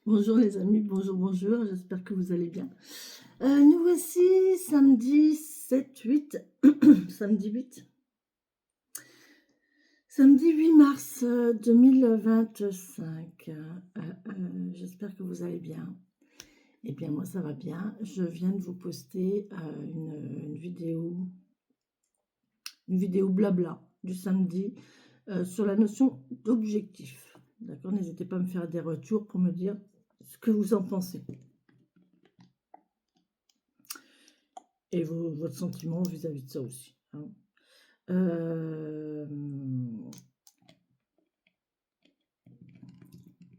Bonjour les amis, bonjour, bonjour, j'espère que vous allez bien. Nous voici samedi 7-8, samedi 8, samedi 8 mars 2025. J'espère que vous allez bien. Eh bien moi ça va bien, je viens de vous poster une vidéo blabla du samedi sur la notion d'objectif. D'accord, n'hésitez pas à me faire des retours pour me dire ce que vous en pensez. Et votre sentiment vis-à-vis de ça aussi. Hein.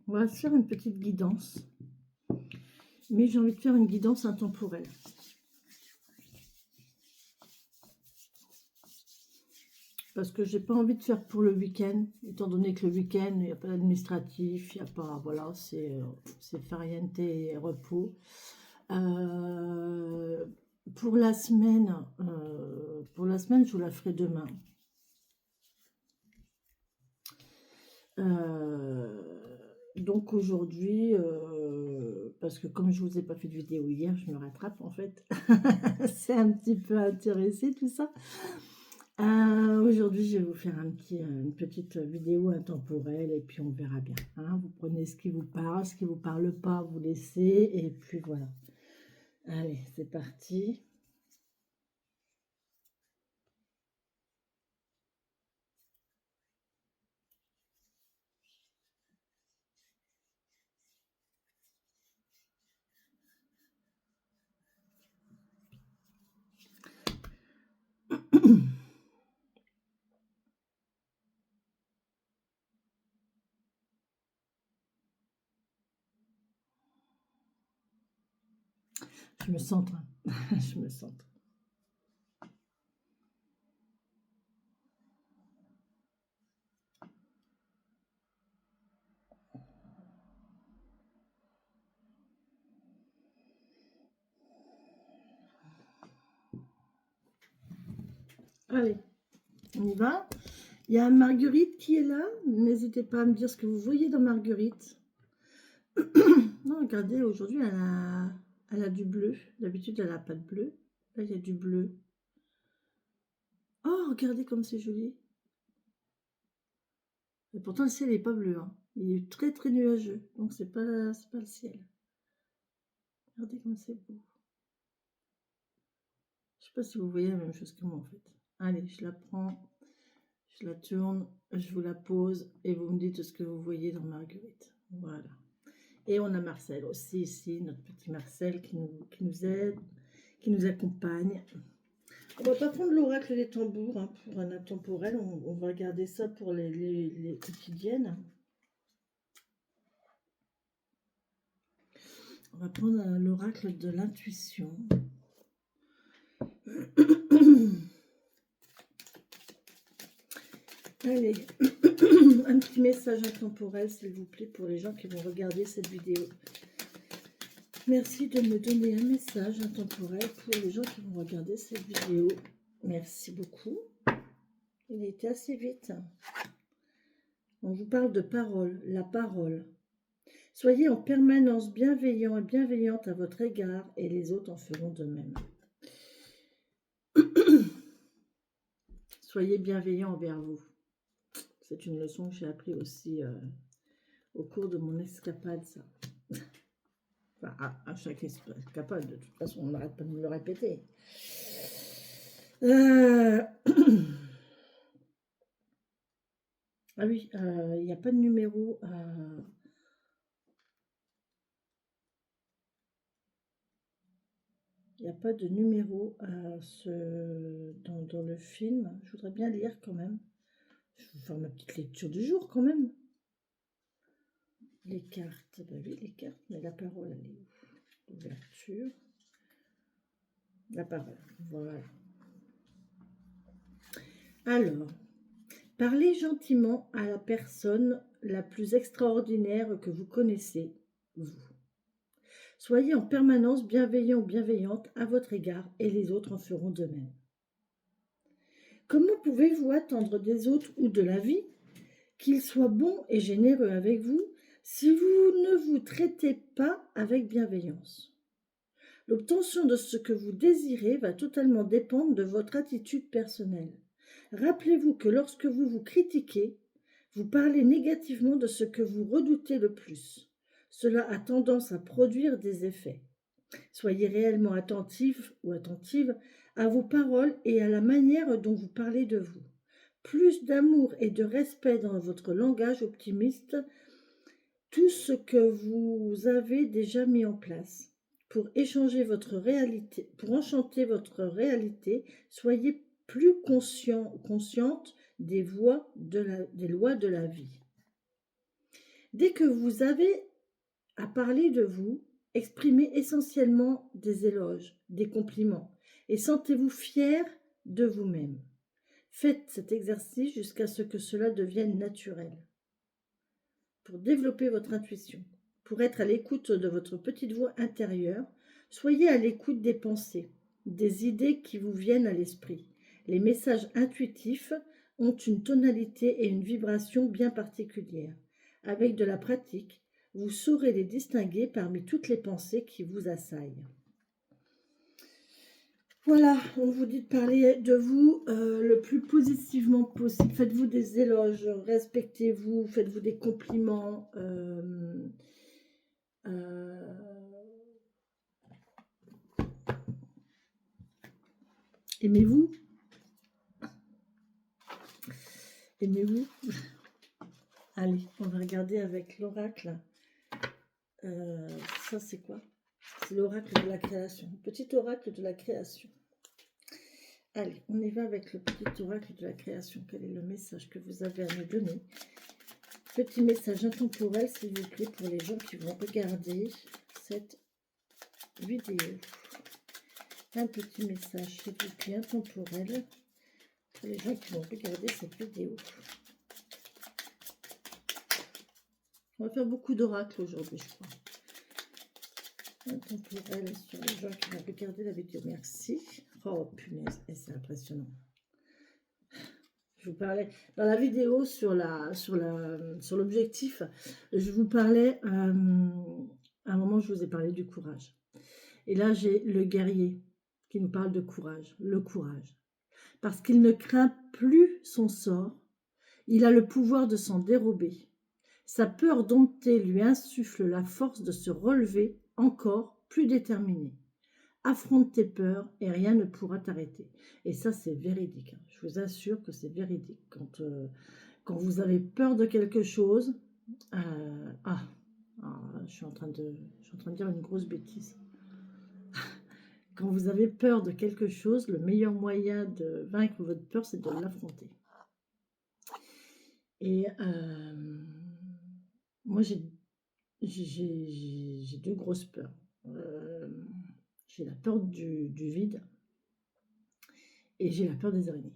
On va se faire une petite guidance. Mais j'ai envie de faire une guidance intemporelle. Parce que j'ai pas envie de faire pour le week-end, étant donné que le week-end, il n'y a pas d'administratif, il n'y a pas, voilà, c'est farniente et repos. Pour la semaine, je vous la ferai demain. Donc aujourd'hui, parce que comme je vous ai pas fait de vidéo hier, je me rattrape en fait. C'est un petit peu intéressé tout ça. Aujourd'hui, je vais vous faire une petite vidéo intemporelle et puis on verra bien. Hein. Vous prenez ce qui vous parle, ce qui vous parle pas, vous laissez et puis voilà. Allez, c'est parti. Je me centre. Je me centre. Allez, on y va. Il y a Marguerite qui est là. N'hésitez pas à me dire ce que vous voyez dans Marguerite. Non, regardez, aujourd'hui, elle a du bleu. D'habitude, elle n'a pas de bleu. Là, il y a du bleu. Oh, regardez comme c'est joli. Et pourtant, le ciel n'est pas bleu. Hein. Il est très, très nuageux. Donc, c'est pas le ciel. Regardez comme c'est beau. Je sais pas si vous voyez la même chose que moi, en fait. Allez, je la prends. Je la tourne. Je vous la pose. Et vous me dites ce que vous voyez dans Marguerite. Voilà. Et on a Marcel aussi ici, notre petit Marcel qui nous aide, qui nous accompagne. On va pas prendre l'oracle des tambours hein, pour un intemporel, on va garder ça pour les quotidiennes. On va prendre l'oracle de l'intuition. Allez, un petit message intemporel s'il vous plaît pour les gens qui vont regarder cette vidéo. Merci de me donner un message intemporel pour les gens qui vont regarder cette vidéo. Merci beaucoup. Il était assez vite. On vous parle de parole, la parole. Soyez en permanence bienveillant et bienveillante à votre égard et les autres en feront de même. Soyez bienveillant envers vous. C'est une leçon que j'ai appris aussi au cours de mon escapade, ça. Enfin, à chaque escapade, de toute façon, on n'arrête pas de me le répéter. Ah oui, il n'y a pas de numéro. Il n'y a pas de numéro dans le film. Je voudrais bien lire quand même. Je vais vous faire ma petite lecture du jour quand même. Les cartes, bah oui, les cartes, mais la parole, elle est où? Ouverture. La parole, voilà. Alors, parlez gentiment à la personne la plus extraordinaire que vous connaissez, vous. Soyez en permanence bienveillant ou bienveillante à votre égard et les autres en feront de même. Comment pouvez-vous attendre des autres ou de la vie qu'ils soient bons et généreux avec vous si vous ne vous traitez pas avec bienveillance. L'obtention de ce que vous désirez va totalement dépendre de votre attitude personnelle. Rappelez-vous que lorsque vous vous critiquez, vous parlez négativement de ce que vous redoutez le plus. Cela a tendance à produire des effets. Soyez réellement attentif ou attentive à vos paroles et à la manière dont vous parlez de vous. Plus d'amour et de respect dans votre langage optimiste, tout ce que vous avez déjà mis en place. Pour échanger votre réalité, pour enchanter votre réalité, soyez plus consciente des des lois de la vie. Dès que vous avez à parler de vous, exprimez essentiellement des éloges, des compliments, et sentez-vous fier de vous-même. Faites cet exercice jusqu'à ce que cela devienne naturel. Pour développer votre intuition, pour être à l'écoute de votre petite voix intérieure, soyez à l'écoute des pensées, des idées qui vous viennent à l'esprit. Les messages intuitifs ont une tonalité et une vibration bien particulières. Avec de la pratique, vous saurez les distinguer parmi toutes les pensées qui vous assaillent. Voilà, on vous dit de parler de vous le plus positivement possible. Faites-vous des éloges, respectez-vous, faites-vous des compliments. Aimez-vous. Aimez-vous. Allez, on va regarder avec l'oracle. Ça, c'est quoi? C'est l'oracle de la création. Petit oracle de la création. Allez, on y va avec le petit oracle de la création. Quel est le message que vous avez à nous donner? Petit message intemporel, s'il vous plaît, pour les gens qui vont regarder cette vidéo. Un petit message, s'il vous plaît, intemporel, pour les gens qui vont regarder cette vidéo. On va faire beaucoup d'oracles aujourd'hui, je crois. Intemporel sur les gens qui vont regarder la vidéo. Merci. Oh, punaise, c'est impressionnant. Je vous parlais dans la vidéo sur l'objectif. Je vous parlais à un moment, je vous ai parlé du courage. Et là, j'ai le guerrier qui nous parle de courage, le courage. Parce qu'il ne craint plus son sort, il a le pouvoir de s'en dérober. Sa peur domptée lui insuffle la force de se relever encore plus déterminé. Affronte tes peurs et rien ne pourra t'arrêter. Et ça, c'est véridique. Je vous assure que c'est véridique. Quand vous avez peur de quelque chose... je suis en train de dire une grosse bêtise. Quand vous avez peur de quelque chose, le meilleur moyen de vaincre votre peur, c'est de l'affronter. Et moi, j'ai deux grosses peurs. J'ai la peur du vide et j'ai la peur des araignées.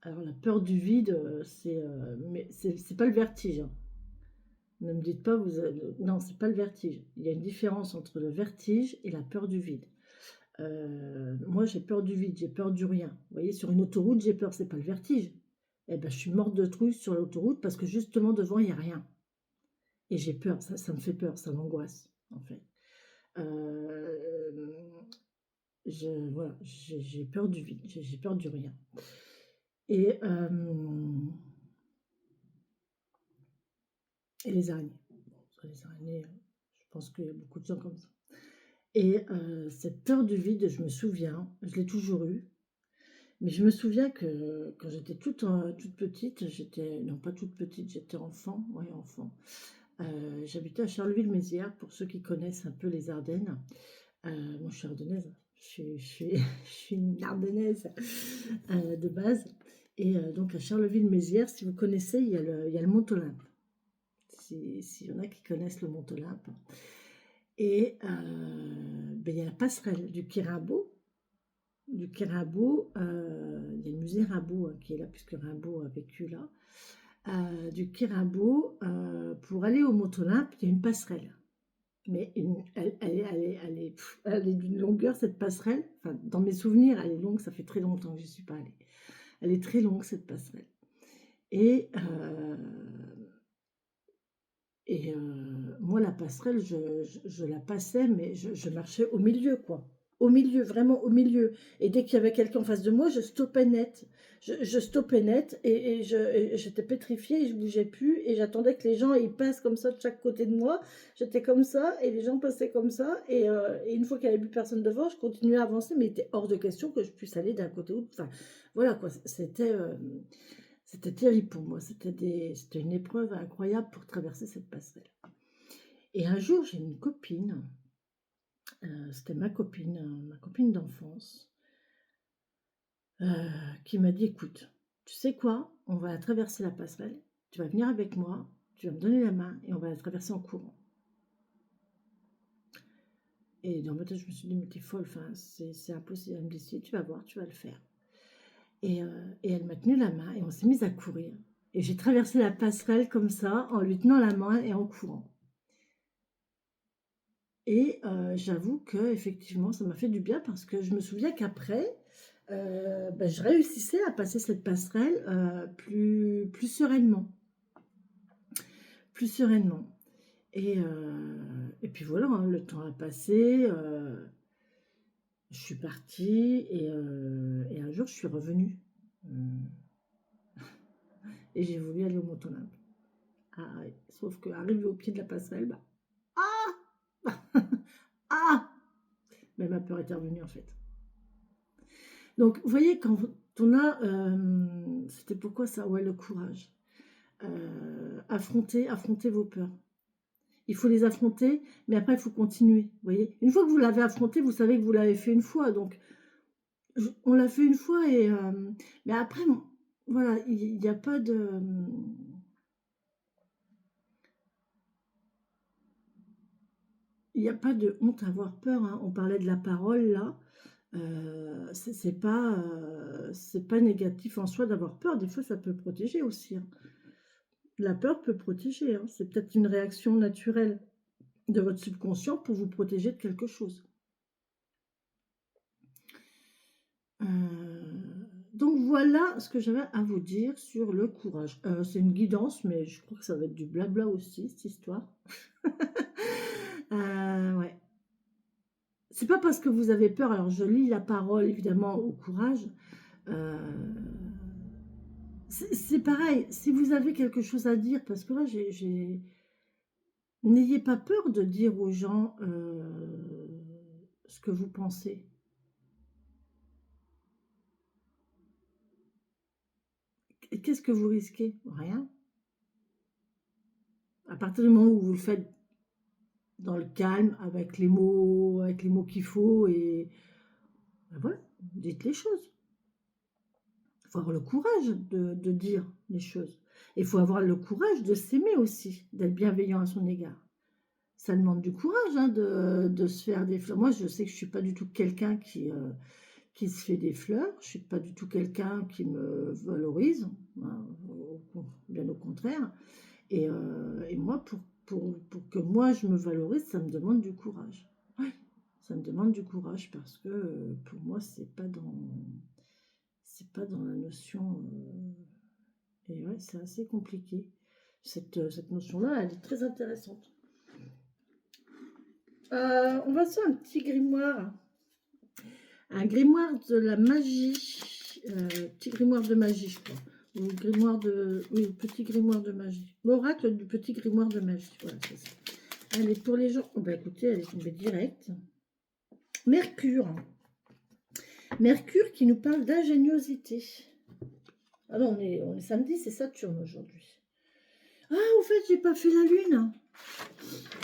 Alors, la peur du vide, mais c'est pas le vertige. Hein. Ne me dites pas, non, c'est pas le vertige. Il y a une différence entre le vertige et la peur du vide. Moi, j'ai peur du vide, j'ai peur du rien. Vous voyez, sur une autoroute, j'ai peur, c'est pas le vertige. Eh ben, je suis morte de trouille sur l'autoroute parce que justement, devant, il n'y a rien. Et j'ai peur, ça me fait peur, ça m'angoisse, en fait. Voilà, j'ai peur du vide, j'ai peur du rien. Et les araignées. Bon, les araignées, je pense qu'il y a beaucoup de gens comme ça. Et cette peur du vide, je me souviens, je l'ai toujours eue, mais je me souviens que quand j'étais toute petite, non pas toute petite, j'étais enfant, oui enfant, j'habitais à Charleville-Mézières, pour ceux qui connaissent un peu les Ardennes. Moi je suis ardennaise, je suis une ardennaise de base, et donc à Charleville-Mézières, si vous connaissez, il y a le Mont Olympe, s'il y en a qui connaissent le Mont Olympe. Et il y a la passerelle du quai Rimbaud. Il y a le musée Rimbaud qui est là, puisque Rimbaud a vécu là. Du quai Rimbaud, pour aller au Mont Olympe, il y a une passerelle. Mais elle est d'une longueur, cette passerelle. Enfin, dans mes souvenirs, elle est longue, ça fait très longtemps que je n'y suis pas allée. Elle est très longue, cette passerelle. Et Et moi, la passerelle, je la passais, mais je marchais au milieu, quoi. Au milieu, vraiment au milieu. Et dès qu'il y avait quelqu'un en face de moi, je stoppais net. Je stoppais net et j'étais pétrifiée et je bougeais plus. Et j'attendais que les gens ils passent comme ça de chaque côté de moi. J'étais comme ça et les gens passaient comme ça. Et une fois qu'il n'y avait plus personne devant, je continuais à avancer, mais il était hors de question que je puisse aller d'un côté ou l'autre. Enfin, voilà quoi. C'était terrible pour moi. C'était une épreuve incroyable pour traverser cette passerelle. Et un jour, j'ai une copine, c'était ma copine d'enfance, qui m'a dit: «Écoute, tu sais quoi? On va traverser la passerelle, tu vas venir avec moi, tu vas me donner la main et on va la traverser en courant». Et dans ma tête, je me suis dit: «Mais tu es folle, enfin, c'est impossible». Elle me dit: «Si, tu vas voir, tu vas le faire». Et elle m'a tenu la main et on s'est mis à courir. Et j'ai traversé la passerelle comme ça, en lui tenant la main et en courant. Et j'avoue qu'effectivement, ça m'a fait du bien parce que je me souviens qu'après, bah, je réussissais à passer cette passerelle, plus sereinement, plus sereinement. Et puis voilà, hein, le temps a passé, je suis partie et un jour je suis revenue, mmh, et j'ai voulu aller au Mont-Olympe. Ah ouais, sauf qu'arrivée au pied de la passerelle, bah, ah! Ah! Mais ma peur était revenue en fait. Donc, vous voyez, quand on a, c'était pourquoi ça? Ouais, le courage. Affronter vos peurs. Il faut les affronter, mais après, il faut continuer. Vous voyez? Une fois que vous l'avez affronté, vous savez que vous l'avez fait une fois. Donc, on l'a fait une fois, mais après, voilà, il n'y a pas de. Il n'y a pas de honte à avoir peur, hein. On parlait de la parole là. C'est pas négatif en soi d'avoir peur. Des fois, ça peut protéger aussi, hein. La peur peut protéger, hein. C'est peut-être une réaction naturelle de votre subconscient pour vous protéger de quelque chose. Donc voilà ce que j'avais à vous dire sur le courage. C'est une guidance, mais je crois que ça va être du blabla aussi, cette histoire. Ouais. C'est pas parce que vous avez peur, alors je lis la parole évidemment au courage. Heu, c'est pareil, si vous avez quelque chose à dire, parce que là j'ai n'ayez pas peur de dire aux gens, ce que vous pensez. Et qu'est-ce que vous risquez? Rien. À partir du moment où vous le faites dans le calme, avec les mots qu'il faut et bah, voilà, dites les choses. Il faut avoir le courage de dire les choses. Et il faut avoir le courage de s'aimer aussi, d'être bienveillant à son égard. Ça demande du courage, hein, de se faire des fleurs. Moi, je sais que je suis pas du tout quelqu'un qui se fait des fleurs. Je suis pas du tout quelqu'un qui me valorise, hein, bien au contraire. Et moi, pour que moi je me valorise, ça me demande du courage. Oui, ça me demande du courage parce que pour moi, c'est pas dans la notion. Et ouais, c'est assez compliqué. Cette notion-là, elle est très intéressante. On va sur un petit grimoire. Un grimoire de la magie. Petit grimoire de magie, je crois. Ou grimoire de. Oui, petit grimoire de magie. L'oracle du petit grimoire de magie. Voilà, c'est ça. Allez, pour les gens. Oh, bah écoutez, elle est tombée direct. Mercure. Mercure qui nous parle d'ingéniosité. Ah non, on est samedi, c'est Saturne aujourd'hui. Ah, au fait, j'ai pas fait la lune.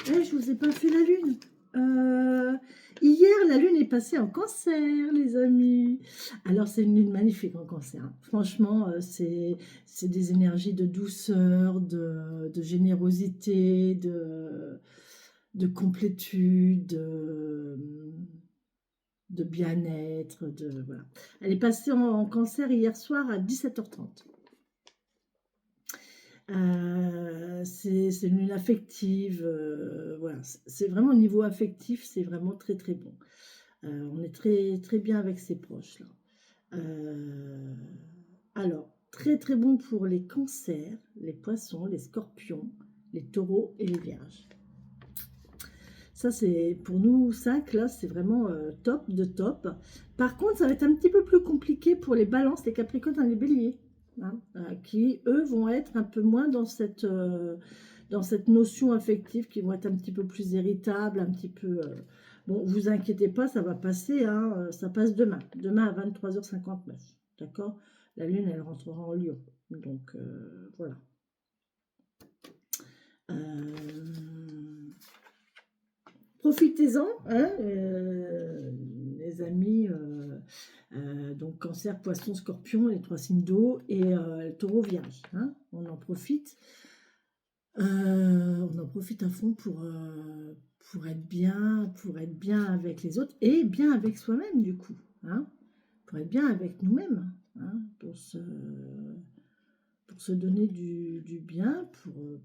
Je vous ai pas fait la lune. Euh, Hier, la lune est passée en cancer, les amis. Alors, c'est une lune magnifique en cancer, hein. Franchement, c'est des énergies de douceur, de générosité, de complétude, de bien-être. Voilà. Elle est passée en cancer hier soir à 17h30. C'est une lune affective, voilà, c'est vraiment au niveau affectif, c'est vraiment très, très bon. On est très, très bien avec ses proches là. Alors, très, très bon pour les cancers, les poissons, les scorpions, les taureaux et les vierges. Ça, c'est pour nous 5, là, c'est vraiment top de top. Par contre, ça va être un petit peu plus compliqué pour les balances, les capricornes et les béliers, hein, qui, eux, vont être un peu moins dans cette notion affective, qui vont être un petit peu plus irritables, un petit peu... Bon, vous inquiétez pas, ça va passer, hein, ça passe demain à 23h59, d'accord? La lune, elle rentrera en Lion, donc voilà. Profitez-en, hein, les amis, donc cancer, poisson, scorpion, les 3 signes d'eau, et taureau, vierge, hein, on en profite. On en profite à fond pour être bien avec les autres et bien avec soi-même du coup, hein, pour être bien avec nous-mêmes, hein, pour se donner du bien,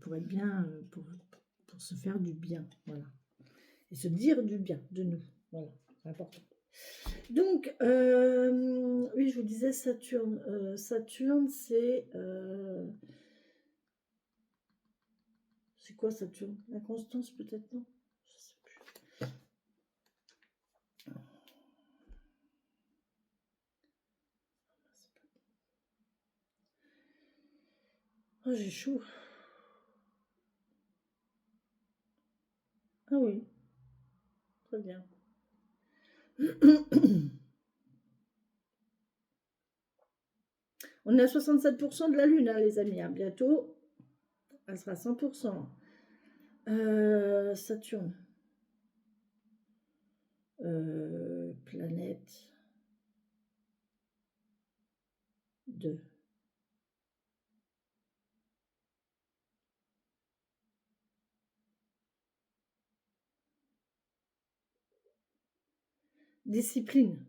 pour être bien, pour se faire du bien, voilà, et se dire du bien de nous, voilà, c'est important. Donc, oui, je vous disais Saturne, c'est... c'est quoi Saturne? La constance peut-être, non? Je sais plus. Oh, j'ai chaud. Ah oui, très bien. On est à 67% de la Lune, hein, les amis. Hein. Bientôt, elle sera à 100%. Saturne. Planète 2. Discipline.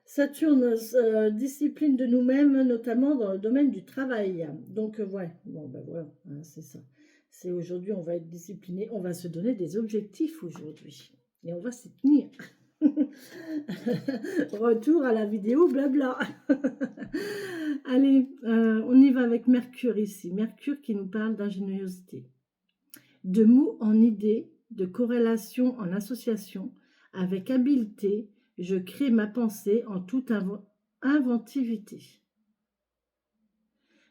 Saturne, discipline de nous-mêmes, notamment dans le domaine du travail. Donc, ouais, bon, ben voilà, hein, c'est ça. C'est aujourd'hui, on va être discipliné, on va se donner des objectifs aujourd'hui. Et on va s'y tenir. Retour à la vidéo, blabla. Allez, on y va avec Mercure ici. Mercure qui nous parle d'ingéniosité. De mots en idées, de corrélation en association, avec habileté, je crée ma pensée en toute inventivité.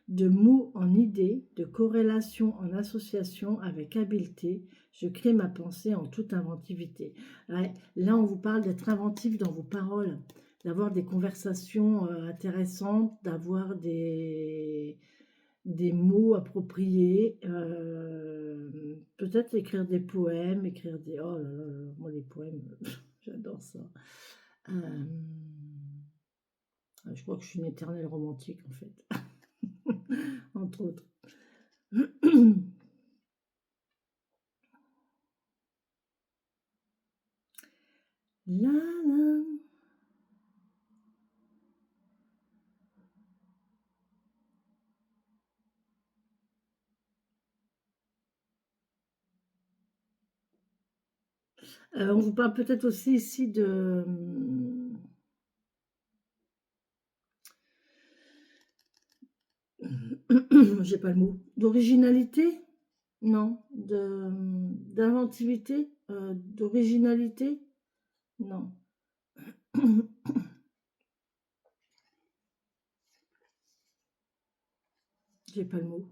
De mots en idées, de corrélation en association, avec habileté, je crée ma pensée en toute inventivité. Là, on vous parle d'être inventif dans vos paroles, d'avoir des conversations intéressantes, d'avoir des mots appropriés, peut-être écrire des poèmes, écrire des... Oh là là, moi les poèmes, j'adore ça. Je crois que je suis une éternelle romantique en fait, entre autres. La, la. On vous parle peut-être aussi ici de... J'ai pas le mot. D'originalité? Non. D'inventivité? D'originalité? Non. J'ai pas le mot.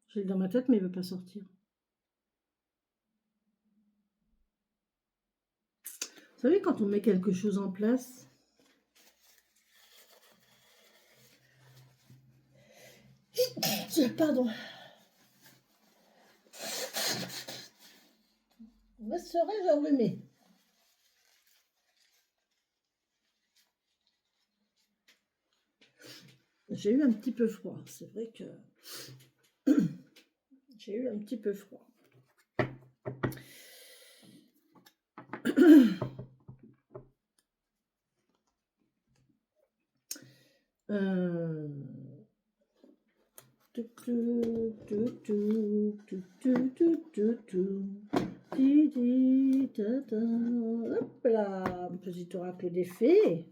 J'ai dans ma tête, mais il veut pas sortir. Vous savez, quand on met quelque chose en place, pardon, me serais-je enrhumée? J'ai eu un petit peu froid, c'est vrai que j'ai eu un petit peu froid. Hop là, petit oracle des fées.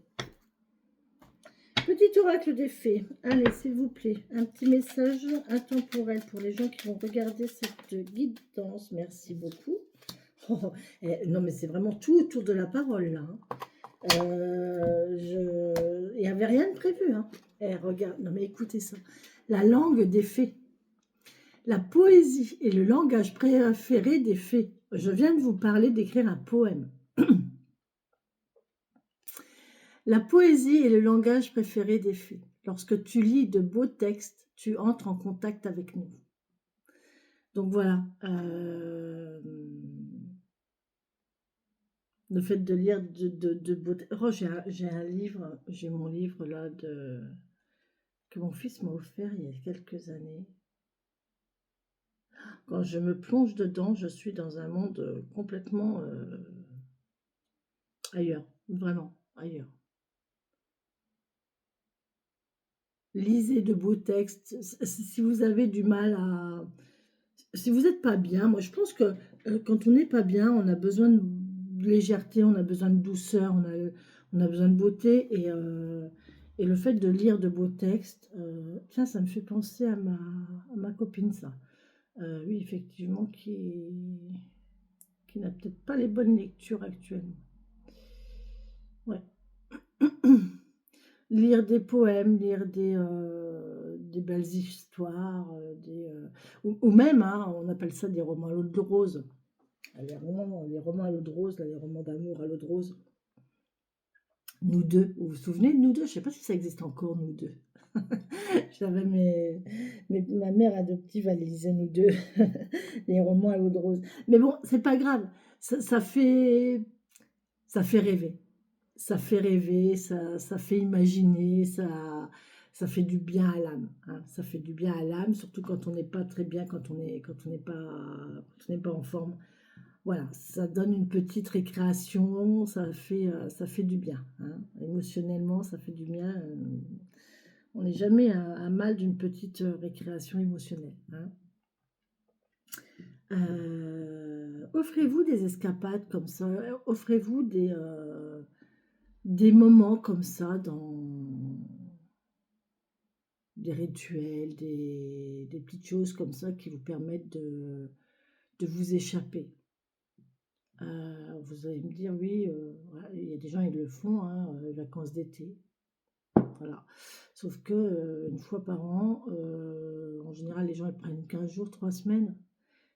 Petit petit oracle des fées. Allez, s'il vous plaît, un petit message intemporel pour les gens qui vont regarder cette guidance. Merci beaucoup. Oh, non, mais c'est vraiment tout autour de la parole, là. Il n'y avait rien de prévu. Hein. Regarde, non, mais écoutez ça. La langue des fées. La poésie est le langage préféré des fées. Je viens de vous parler d'écrire un poème. La poésie est le langage préféré des fées. Lorsque tu lis de beaux textes, tu entres en contact avec nous. Donc voilà. Le fait de lire de beaux textes. Oh, j'ai un livre, j'ai mon livre là que mon fils m'a offert il y a quelques années. Quand je me plonge dedans, je suis dans un monde complètement ailleurs, vraiment ailleurs. Lisez de beaux textes. Si vous avez du mal à... Si vous n'êtes pas bien, moi je pense que quand on n'est pas bien, on a besoin de légèreté, on a besoin de douceur, on a besoin de beauté. Et le fait de lire de beaux textes, tiens, ça me fait penser à ma copine, ça. Oui, effectivement, qui n'a peut-être pas les bonnes lectures actuellement. Ouais. Lire des poèmes, lire des belles histoires, ou même, hein, on appelle ça des romans à l'eau de rose. Les romans à l'eau de rose, là, les romans d'amour à l'eau de rose. Nous deux, vous vous souvenez de Nous deux? Je ne sais pas si ça existe encore, Nous deux. J'avais ma mère adoptive, elle lisait Nous deux, les romans à l'eau de rose. Mais bon, c'est pas grave, ça fait rêver. Ça fait rêver, ça fait imaginer, ça fait du bien à l'âme. Hein. Ça fait du bien à l'âme, surtout quand on n'est pas très bien, quand on n'est pas en forme. Voilà, ça donne une petite récréation, ça fait du bien. Hein. Émotionnellement, ça fait du bien. On n'est jamais à mal d'une petite récréation émotionnelle. Hein. Offrez-vous des escapades comme ça, offrez-vous des moments comme ça dans des rituels, des petites choses comme ça qui vous permettent de vous échapper. Vous allez me dire, oui, il y a des gens, ils le font, hein, les vacances d'été. Voilà. Sauf que une fois par an, en général, les gens ils prennent 15 jours, 3 semaines.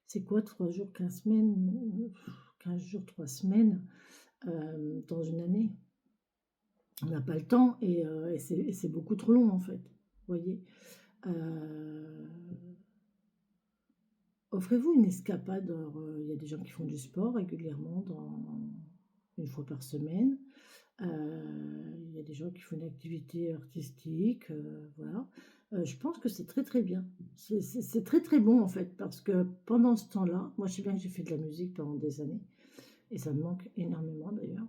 C'est quoi 3 jours, 15 semaines? 15 jours, 3 semaines dans une année? On n'a pas le temps et c'est beaucoup trop long en fait. Vous voyez? Offrez-vous une escapade. Il y a des gens qui font du sport régulièrement, une fois par semaine. Il y a des gens qui font une activité artistique. Voilà. Je pense que c'est très très bien. C'est très très bon en fait, parce que pendant ce temps-là, moi je sais bien que j'ai fait de la musique pendant des années, et ça me manque énormément d'ailleurs.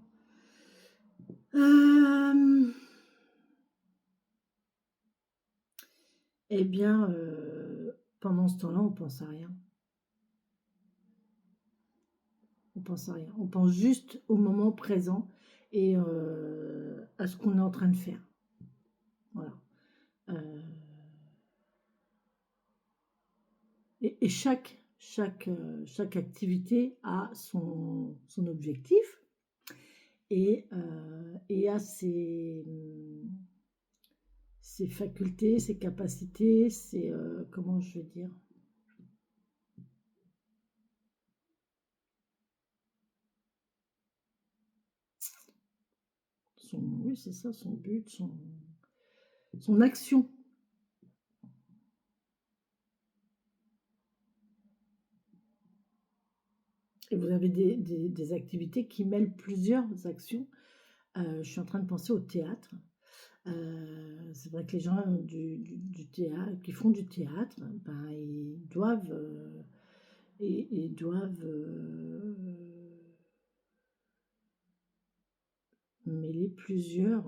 Eh bien, pendant ce temps-là, on pense à rien. On pense à rien. On pense juste au moment présent et à ce qu'on est en train de faire. Voilà. Et chaque activité a son objectif et a ses facultés, ses capacités, comment je vais dire, oui c'est ça, son but, son action. Et vous avez des activités qui mêlent plusieurs actions. Je suis en train de penser au théâtre. C'est vrai que les gens du théâtre, qui font du théâtre, ben, ils doivent mêler plusieurs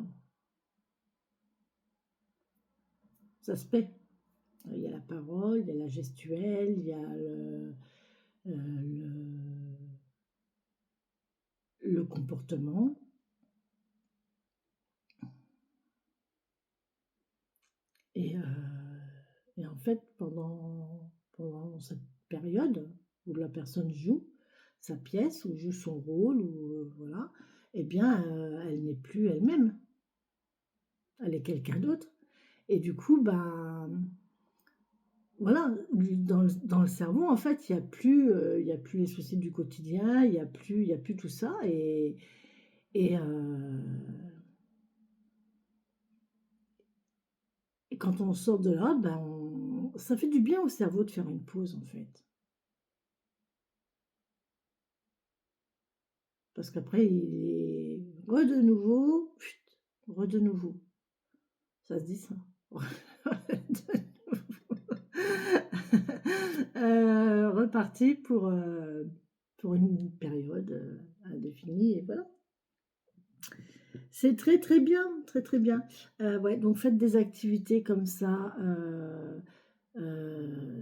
aspects. Il y a la parole, il y a la gestuelle, il y a le comportement. Et, et en fait, pendant cette période où la personne joue sa pièce ou joue son rôle, ou voilà, eh bien, elle n'est plus elle-même, elle est quelqu'un d'autre. Et du coup, bah, voilà, dans le cerveau, en fait, il y a plus les soucis du quotidien, il y a plus tout ça. Et, et quand on sort de là, ben, ça fait du bien au cerveau de faire une pause, en fait. Parce qu'après, il est de nouveau, chut, de nouveau. Ça se dit ça? De nouveau. Reparti pour une période indéfinie, et voilà. C'est très très bien, très très bien. Ouais, donc faites des activités comme ça.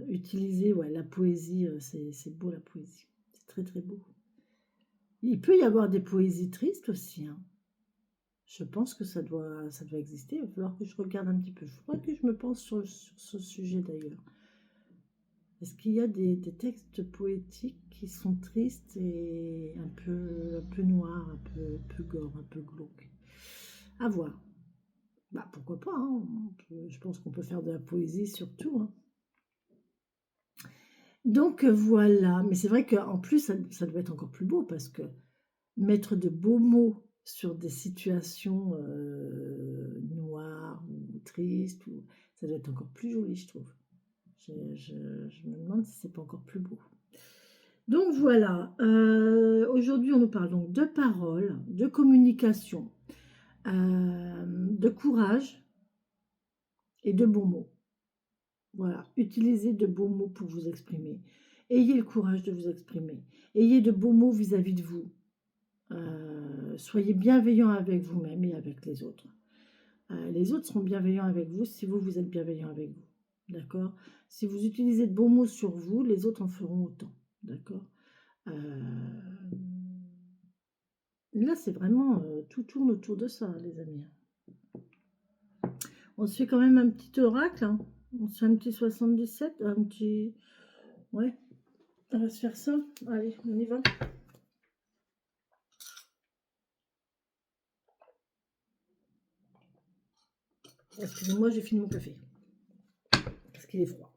Utilisez, ouais, la poésie, c'est beau la poésie. C'est très très beau. Il peut y avoir des poésies tristes aussi, hein. Je pense que ça doit exister. Il va falloir que je regarde un petit peu. Il faudra que je me pense sur ce sujet d'ailleurs. Est-ce qu'il y a des textes poétiques qui sont tristes et un peu noirs, un peu gore, un peu glauques? À voir. Bah, pourquoi pas, hein. Je pense qu'on peut faire de la poésie sur tout, hein. Donc voilà. Mais c'est vrai qu'en plus, ça doit être encore plus beau parce que mettre de beaux mots sur des situations noires ou tristes, ça doit être encore plus joli, je trouve. Je me demande si c'est pas encore plus beau. Donc voilà, aujourd'hui on nous parle donc de parole, de communication, de courage et de bons mots. Voilà, utilisez de beaux mots pour vous exprimer. Ayez le courage de vous exprimer. Ayez de beaux mots vis-à-vis de vous. Soyez bienveillant avec vous-même et avec les autres. Les autres seront bienveillants avec vous si vous, vous êtes bienveillant avec vous. D'accord? Si vous utilisez de bons mots sur vous, les autres en feront autant. D'accord? Là, c'est vraiment, tout tourne autour de ça, les amis. On se fait quand même un petit oracle, hein. On se fait un petit 77, un petit... Ouais, on va se faire ça. Allez, on y va. Excusez-moi, j'ai fini mon café. Parce qu'il est froid.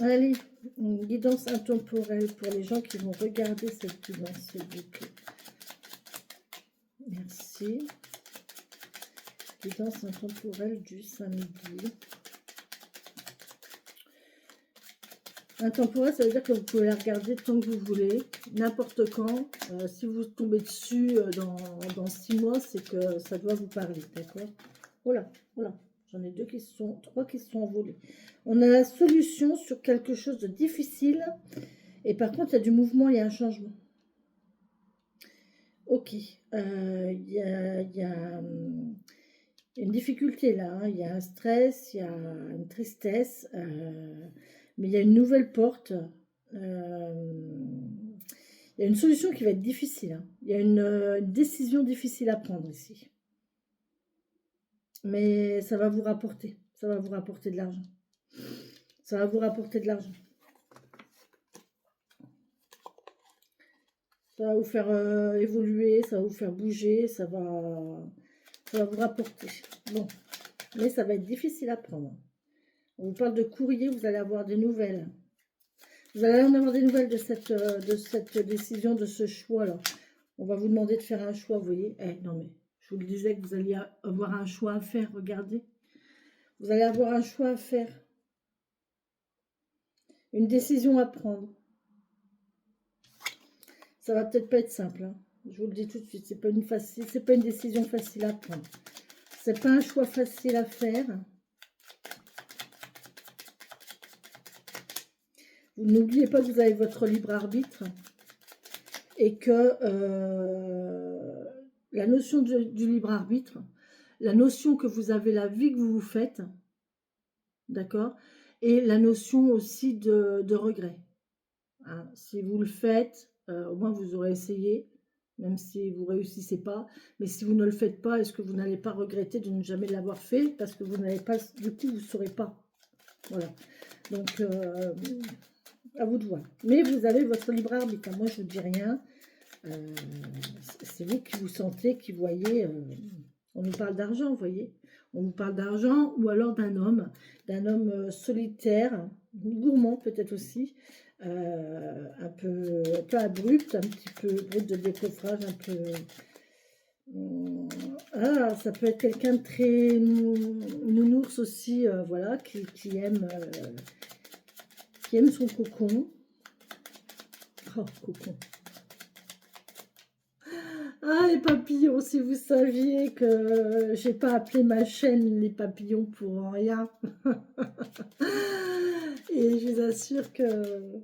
Allez, une guidance intemporelle pour les gens qui vont regarder cette guidance, s'il vous plaît. Merci. Guidance intemporelle du samedi. Intemporelle, ça veut dire que vous pouvez la regarder tant que vous voulez, n'importe quand. Si vous tombez dessus dans 6 mois, c'est que ça doit vous parler, d'accord? Voilà, voilà. J'en ai trois qui se sont envolés. On a la solution sur quelque chose de difficile. Et par contre, il y a du mouvement, il y a un changement. Ok. Il y a une difficulté là, hein. Il y a un stress, il y a une tristesse, mais il y a une nouvelle porte. Il y a une solution qui va être difficile, hein. Il y a une décision difficile à prendre ici. Mais ça va vous rapporter. Ça va vous rapporter de l'argent. Ça va vous rapporter de l'argent. Ça va vous faire évoluer, ça va vous faire bouger, ça va vous rapporter. Bon, mais ça va être difficile à prendre. On vous parle de courrier, vous allez avoir des nouvelles. Vous allez en avoir des nouvelles de cette décision, de ce choix-là. On va vous demander de faire un choix, vous voyez. Non mais, je vous le disais que vous alliez avoir un choix à faire, regardez. Vous allez avoir un choix à faire. Une décision à prendre. Ça va peut-être pas être simple, hein. Je vous le dis tout de suite, c'est pas une décision facile à prendre. C'est pas un choix facile à faire. Vous n'oubliez pas que vous avez votre libre arbitre et que la notion du libre arbitre, la notion que vous avez la vie que vous vous faites, d'accord, et la notion aussi de regret. Hein, si vous le faites, au moins vous aurez essayé, même si vous ne réussissez pas. Mais si vous ne le faites pas, est-ce que vous n'allez pas regretter de ne jamais l'avoir fait? Parce que vous n'avez pas, du coup, vous ne saurez pas. Voilà. Donc, à vous de voir. Mais vous avez votre libre arbitre. Moi, je ne vous dis rien. C'est vous qui vous sentez, qui voyez. On nous parle d'argent, vous voyez. On nous parle d'argent ou alors d'un homme solitaire, gourmand peut-être aussi, un peu abrupt, un petit peu brut de décoffrage, un peu... Ah, ça peut être quelqu'un de très nounours aussi, voilà, qui aime son cocon. Oh, cocon. Ah, les papillons, si vous saviez que j'ai pas appelé ma chaîne les papillons pour rien. Et je vous assure que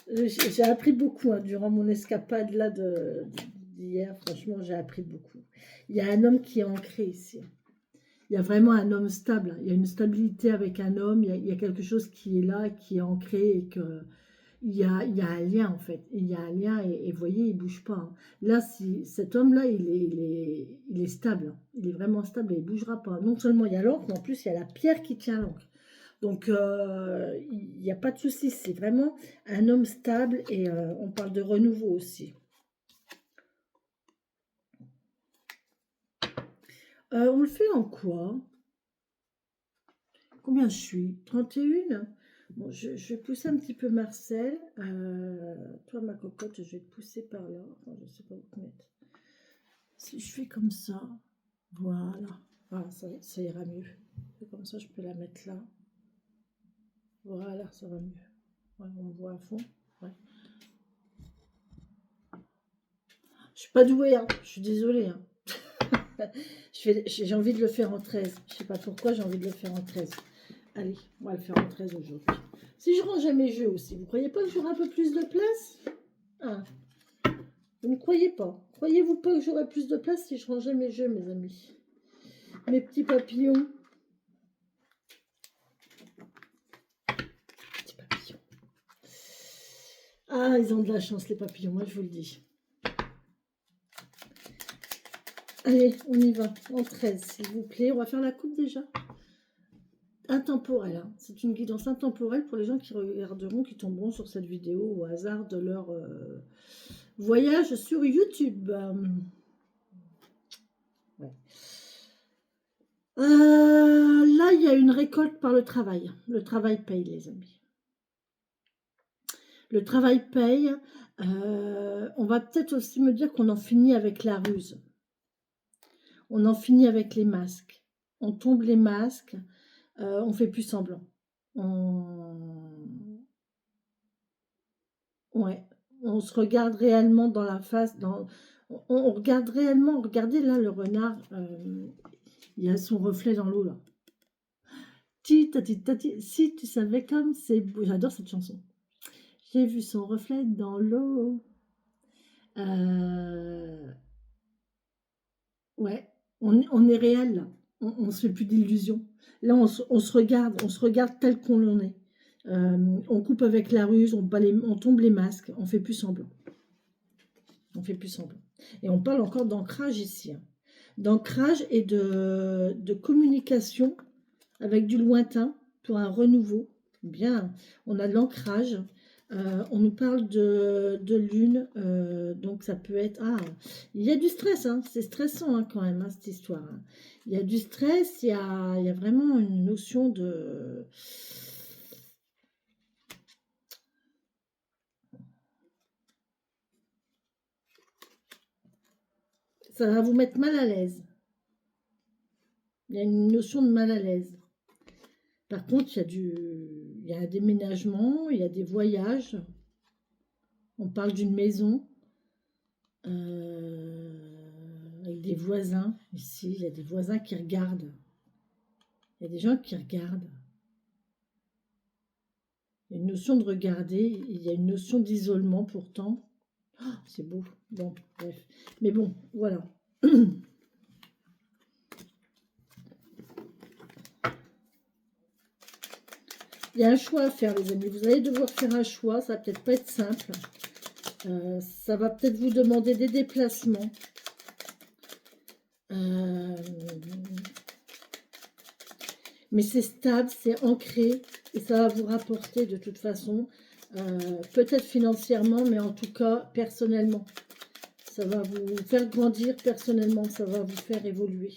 j'ai appris beaucoup hein, durant mon escapade là d'hier. Franchement, j'ai appris beaucoup. Il y a un homme qui est ancré ici. Il y a vraiment un homme stable. Il y a une stabilité avec un homme. Il y a quelque chose qui est là, qui est ancré et que... Il y a un lien en fait, il y a un lien et vous voyez, il ne bouge pas. Hein. Là, cet homme-là, il est stable, il est vraiment stable et il ne bougera pas. Non seulement il y a l'encre, mais en plus il y a la pierre qui tient l'encre. Donc il n'y a pas de souci, c'est vraiment un homme stable et on parle de renouveau aussi. On le fait en quoi? Combien je suis? 31? Bon, je vais pousser un petit peu Marcel. Toi, ma cocotte, je vais te pousser par là. Enfin, je ne sais pas où te mettre. Si je fais comme ça, voilà. Ah, ça ira mieux. Comme ça, je peux la mettre là. Voilà, ça va mieux. Ouais, on me voit à fond. Ouais. Je suis pas douée, hein. Je suis désolée. Hein. J'ai envie de le faire en 13. Je sais pas pourquoi, j'ai envie de le faire en 13. Allez, on va le faire en 13 aujourd'hui. Si je rangeais mes jeux aussi, vous croyez pas que j'aurai un peu plus de place? Ah. Vous ne croyez pas? Croyez-vous pas que j'aurai plus de place si je rangeais mes jeux, mes amis? Mes petits papillons. Petits papillons. Ah, ils ont de la chance, les papillons, moi je vous le dis. Allez, on y va. En 13, s'il vous plaît. On va faire la coupe déjà. Intemporel. Hein. C'est une guidance intemporelle pour les gens qui regarderont, qui tomberont sur cette vidéo au hasard de leur voyage sur YouTube. Ouais. Là, il y a une récolte par le travail. Le travail paye, les amis. Le travail paye. On va peut-être aussi me dire qu'on en finit avec la ruse. On en finit avec les masques. On tombe les masques. On fait plus semblant. Ouais, on se regarde réellement dans la face. On regarde réellement. Regardez là le renard. Il y a son reflet dans l'eau là. Si tu savais comme c'est beau. J'adore cette chanson. J'ai vu son reflet dans l'eau. Ouais, on est réel là. On se fait plus d'illusions. Là, on se regarde tel qu'on l'en est. On coupe avec la ruse, on tombe les masques, on fait plus semblant. On fait plus semblant. Et on parle encore d'ancrage ici. Hein. D'ancrage et de communication avec du lointain pour un renouveau. Bien, on a de l'ancrage. On nous parle de lune, donc ça peut être... Ah, il y a du stress, hein, c'est stressant hein, quand même, hein, cette histoire. Hein. Il y a du stress, il y a vraiment une notion de... Ça va vous mettre mal à l'aise. Il y a une notion de mal à l'aise. Par contre, il y a un déménagement, il y a des voyages. On parle d'une maison avec des voisins. Ici, il y a des voisins qui regardent. Il y a des gens qui regardent. Il y a une notion de regarder. Il y a une notion d'isolement pourtant. Oh, c'est beau. Bon, bref. Mais bon, voilà. Il y a un choix à faire, les amis. Vous allez devoir faire un choix. Ça va peut-être pas être simple. Ça va peut-être vous demander des déplacements. Mais c'est stable, c'est ancré et ça va vous rapporter de toute façon, peut-être financièrement, mais en tout cas personnellement. Ça va vous faire grandir personnellement, ça va vous faire évoluer.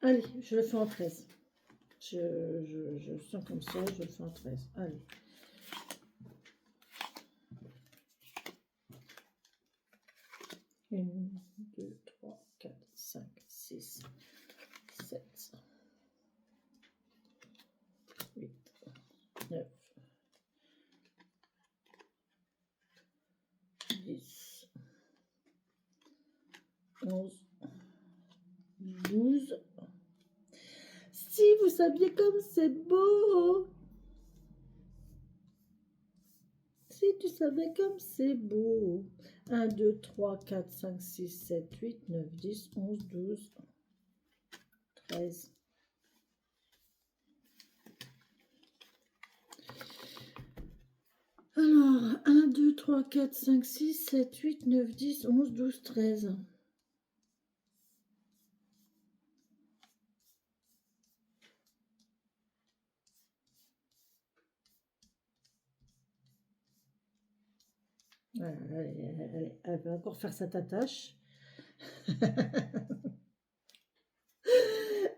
Allez, je le fais en 13. Je sens comme ça, je le fais en 13. Allez. Une, 2, 3, 4, 5, 6, 7, 8, 9, 10, 11, 12. Si vous saviez comme c'est beau! Si tu savais comme c'est beau! 1, 2, 3, 4, 5, 6, 7, 8, 9, 10, 11, 12, 13. Alors, 1, 2, 3, 4, 5, 6, 7, 8, 9, 10, 11, 12, 13. Voilà, elle va encore faire sa tâche.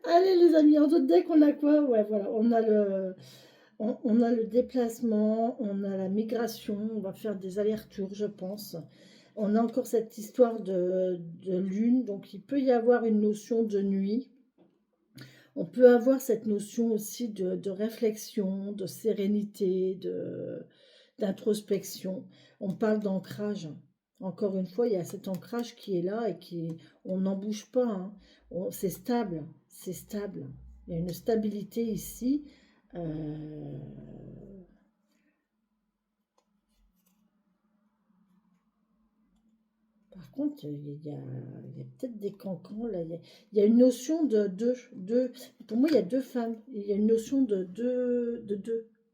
Allez les amis, en d'autres deck, on a quoi? Ouais, voilà, on a le déplacement, on a la migration, on va faire des allers-retours, je pense. On a encore cette histoire de lune, donc il peut y avoir une notion de nuit. On peut avoir cette notion aussi de réflexion, de sérénité, d'introspection. On parle d'ancrage. Encore une fois, il y a cet ancrage qui est là et on n'en bouge pas. Hein. C'est stable, c'est stable. Il y a une stabilité ici. Par contre, il y a peut-être des cancans là. Il y a une notion de deux. Pour moi, il y a deux femmes. Il y a une notion de deux.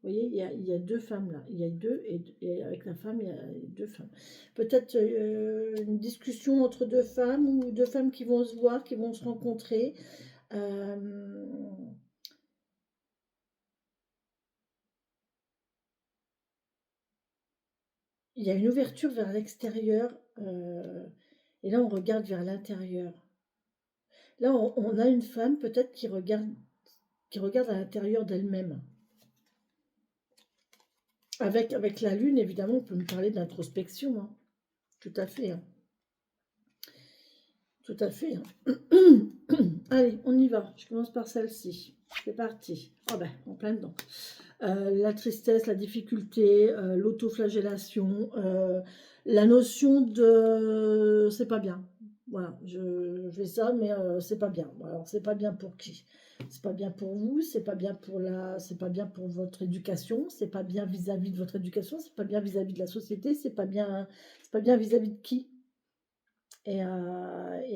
Vous voyez, il y a deux femmes là. Il y a deux et avec la femme, il y a deux femmes. Peut-être une discussion entre deux femmes ou deux femmes qui vont se voir, qui vont se rencontrer. Euh, il y a une ouverture vers l'extérieur. Et là, on regarde vers l'intérieur. Là, on a une femme peut-être qui regarde à l'intérieur d'elle-même. Avec la lune, évidemment, on peut me parler d'introspection. Hein. Tout à fait. Hein. Tout à fait. Hein. Allez, on y va. Je commence par celle-ci. C'est parti. Oh ben, en plein dedans. La tristesse, la difficulté, l'autoflagellation, la notion de c'est pas bien. Voilà, je fais ça, mais c'est pas bien. Alors, c'est pas bien pour qui? C'est pas bien pour vous, c'est pas bien c'est pas bien pour votre éducation, c'est pas bien vis-à-vis de votre éducation, c'est pas bien vis-à-vis de la société, c'est pas bien vis-à-vis de qui? Et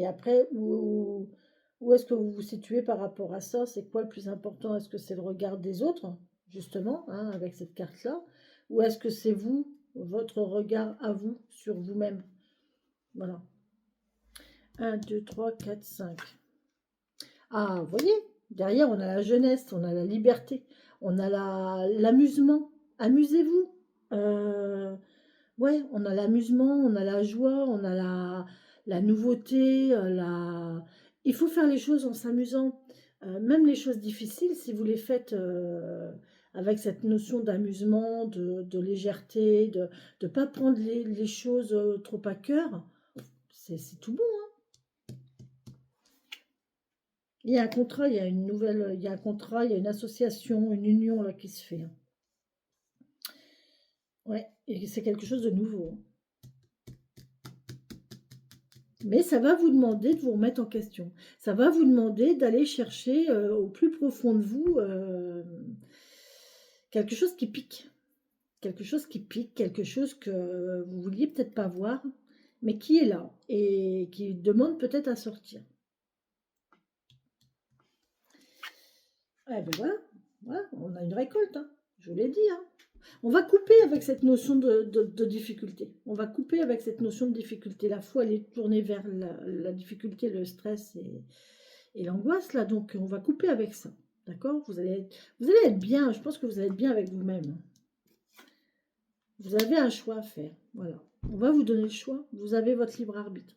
après, où est-ce que vous vous situez par rapport à ça? C'est quoi le plus important? Est-ce que c'est le regard des autres, justement, hein, avec cette carte-là? Ou est-ce que c'est vous, votre regard à vous, sur vous-même? Voilà. 1, 2, 3, 4, 5. Ah, vous voyez, derrière, on a la jeunesse, on a la liberté, on a l'amusement. Amusez-vous. Ouais, on a l'amusement, on a la joie, on a la nouveauté, il faut faire les choses en s'amusant. Même les choses difficiles, si vous les faites avec cette notion d'amusement, de légèreté, de ne pas prendre les choses trop à cœur, c'est tout bon. Hein. Il y a un contrat, il y a une nouvelle, il y a un contrat, il y a une association, une union là qui se fait. Hein. Ouais, et c'est quelque chose de nouveau. Hein. Mais ça va vous demander de vous remettre en question. Ça va vous demander d'aller chercher au plus profond de vous quelque chose qui pique. Quelque chose qui pique, quelque chose que vous vouliez peut-être pas voir, mais qui est là et qui demande peut-être à sortir. Eh ben voilà, on a une récolte, hein, je vous l'ai dit. Hein. On va couper avec cette notion de difficulté. On va couper avec cette notion de difficulté. La foi, elle est tournée vers la difficulté, le stress et l'angoisse, là. Donc, on va couper avec ça. D'accord? Vous allez être bien. Je pense que vous allez être bien avec vous-même. Vous avez un choix à faire. Voilà. On va vous donner le choix. Vous avez votre libre arbitre.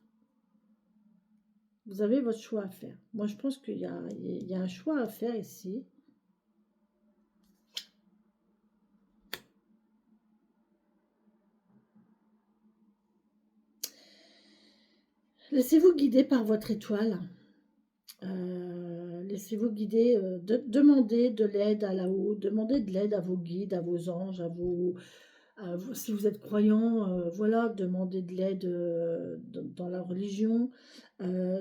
Vous avez votre choix à faire. Moi, je pense qu'il y a un choix à faire ici. Laissez-vous guider par votre étoile. Laissez-vous guider. Demandez de l'aide à là-haut. Demandez de l'aide à vos guides, à vos anges, si vous êtes croyant, voilà, demandez de l'aide dans la religion.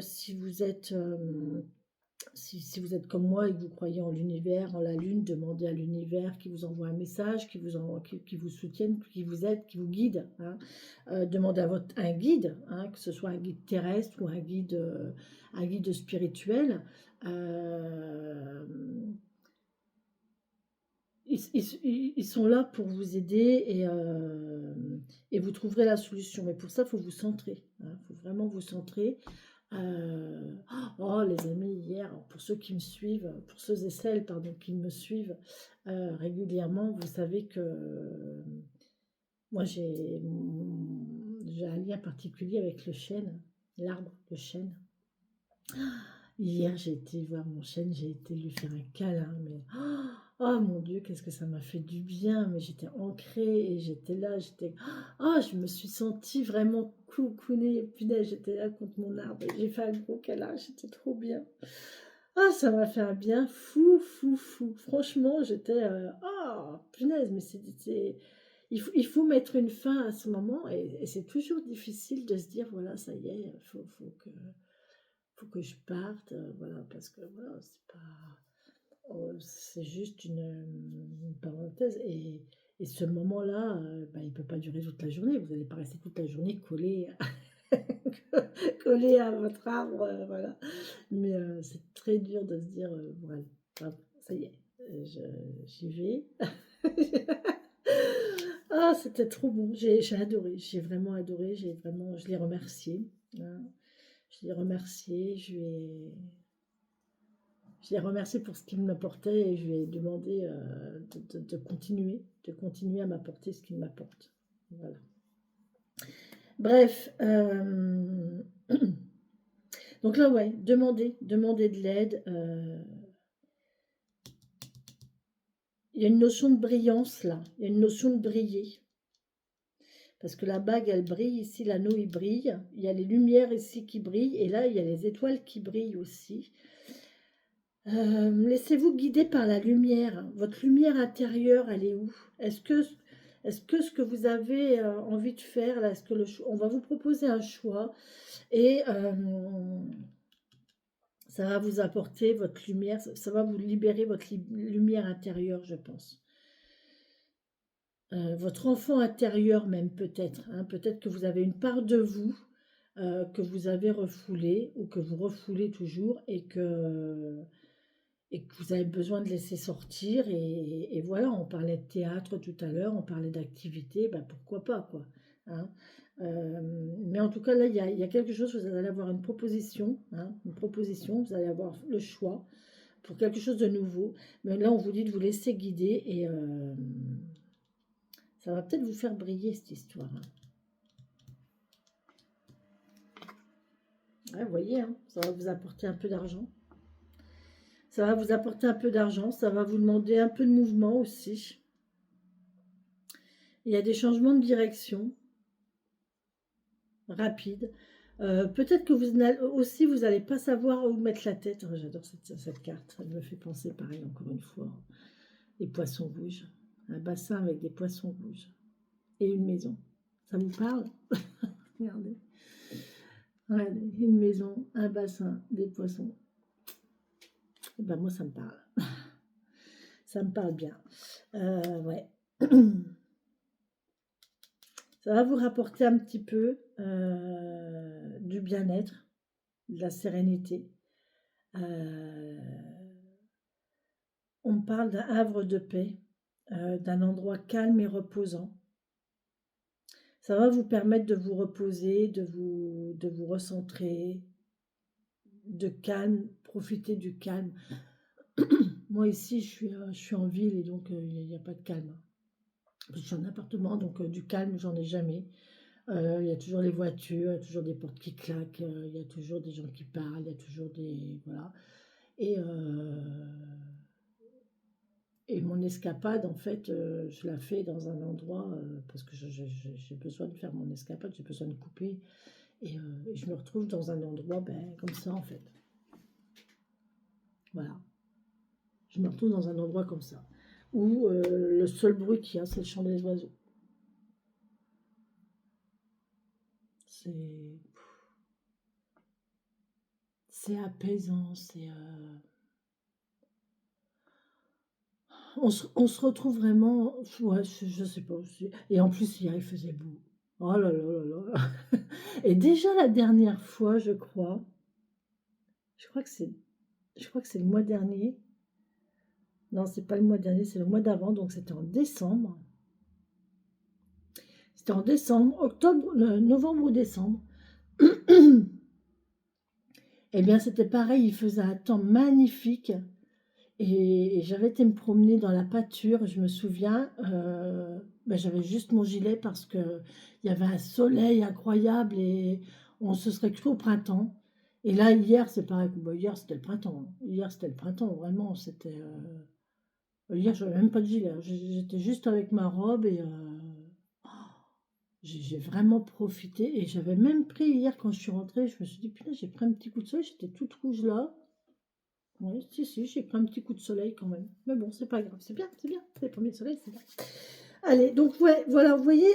Si vous êtes si vous êtes comme moi et que vous croyez en l'univers, en la lune, demandez à l'univers qui vous envoie un message, qui vous soutienne, qui vous aide, qui vous guide. Hein. Demandez à un guide, hein, que ce soit un guide terrestre ou un guide spirituel. Ils sont là pour vous aider et vous trouverez la solution. Mais pour ça, il faut vous centrer. Il faut vraiment vous centrer. Oh, les amis, hier, pour ceux qui me suivent, pour ceux et celles, pardon, qui me suivent régulièrement, vous savez que moi, j'ai un lien particulier avec le chêne, l'arbre, le chêne. Hier, j'ai été voir mon chêne, j'ai été lui faire un câlin, mais oh mon Dieu, qu'est-ce que ça m'a fait du bien, mais j'étais ancrée et j'étais là, je me suis sentie vraiment coucounée, punaise, j'étais là contre mon arbre, j'ai fait un gros câlin, j'étais trop bien. Ah, ça m'a fait un bien fou, fou, fou. Franchement, j'étais, punaise, mais il faut mettre une fin à ce moment et c'est toujours difficile de se dire, voilà, ça y est, faut que je parte, voilà, parce que voilà, c'est juste une parenthèse. Et ce moment-là, bah, il ne peut pas durer toute la journée. Vous n'allez pas rester toute la journée collé à votre arbre, voilà. Mais c'est très dur de se dire, voilà, ça y est, j'y vais. Ah, c'était trop bon. J'ai adoré, j'ai vraiment adoré, je l'ai remercié. Hein. Je l'ai remercié, je l'ai remercié pour ce qu'il m'apportait et je lui ai demandé de continuer à m'apporter ce qu'il m'apporte. Voilà. Bref, donc là, ouais, demandez de l'aide. Il y a une notion de brillance là, il y a une notion de briller. Parce que la bague, elle brille, ici l'anneau, il brille. Il y a les lumières ici qui brillent et là, il y a les étoiles qui brillent aussi. Laissez-vous guider par la lumière. Votre lumière intérieure, elle est où? Est-ce que ce que vous avez envie de faire, là, on va vous proposer un choix et ça va vous apporter votre lumière, ça va vous libérer votre lumière intérieure, je pense. Votre enfant intérieur même peut-être. Hein, peut-être que vous avez une part de vous que vous avez refoulée ou que vous refoulez toujours et que vous avez besoin de laisser sortir. Et voilà, on parlait de théâtre tout à l'heure, on parlait d'activité, ben pourquoi pas, quoi. Hein. Mais en tout cas, là, il y a quelque chose, vous allez avoir une proposition, hein, vous allez avoir le choix pour quelque chose de nouveau. Mais là, on vous dit de vous laisser guider et ça va peut-être vous faire briller, cette histoire. Hein. Ouais, vous voyez, hein, ça va vous apporter un peu d'argent. Ça va vous apporter un peu d'argent, ça va vous demander un peu de mouvement aussi. Il y a des changements de direction rapides. Peut-être que vous n'allez pas savoir où mettre la tête. Oh, j'adore cette carte, elle me fait penser pareil encore une fois. Les poissons rouges, un bassin avec des poissons rouges et une maison. Ça vous parle? Regardez. Regardez, une maison, un bassin, des poissons. Et ben moi ça me parle. Ça me parle bien. Ouais. Ça va vous rapporter un petit peu du bien-être, de la sérénité. On me parle d'un havre de paix. d'un endroit calme et reposant. Ça va vous permettre de vous reposer, de vous recentrer, de calme, profiter du calme. Moi ici, je suis en ville et donc il n'y a pas de calme. Je suis en appartement, donc du calme, j'en ai jamais. Il y a toujours les voitures, il y a toujours des portes qui claquent, il y a toujours des gens qui parlent, il y a toujours des... Voilà. Et, et mon escapade, en fait, je la fais dans un endroit, parce que j'ai besoin de faire mon escapade, j'ai besoin de couper. Et je me retrouve dans un endroit comme ça, en fait. Voilà. Je me retrouve dans un endroit comme ça. Où le seul bruit qu'il y a, c'est le chant des oiseaux. C'est apaisant, on se retrouve vraiment, ouais, je sais pas. Et en plus, hier, il faisait beau. Oh là là là là. Et déjà la dernière fois, je crois que c'est, je crois que c'est le mois dernier. Non, c'est pas le mois dernier, c'est le mois d'avant, donc c'était en décembre. C'était en décembre, octobre, novembre ou décembre. Eh bien, c'était pareil, il faisait un temps magnifique. Et j'avais été me promener dans la pâture, je me souviens, j'avais juste mon gilet parce que il y avait un soleil incroyable et on se serait cru au printemps. Et là, hier, c'est pareil, hier c'était le printemps, hein. Hier c'était le printemps, vraiment, hier, j'avais même pas de gilet, hein. J'étais juste avec ma robe et j'ai vraiment profité. Et j'avais même pris hier quand je suis rentrée, je me suis dit, putain, j'ai pris un petit coup de soleil, j'étais toute rouge là. Oui, si, j'ai pris un petit coup de soleil quand même. Mais bon, c'est pas grave, c'est bien, c'est bien. C'est le premier soleil, c'est bien. Allez, donc ouais, voilà, vous voyez,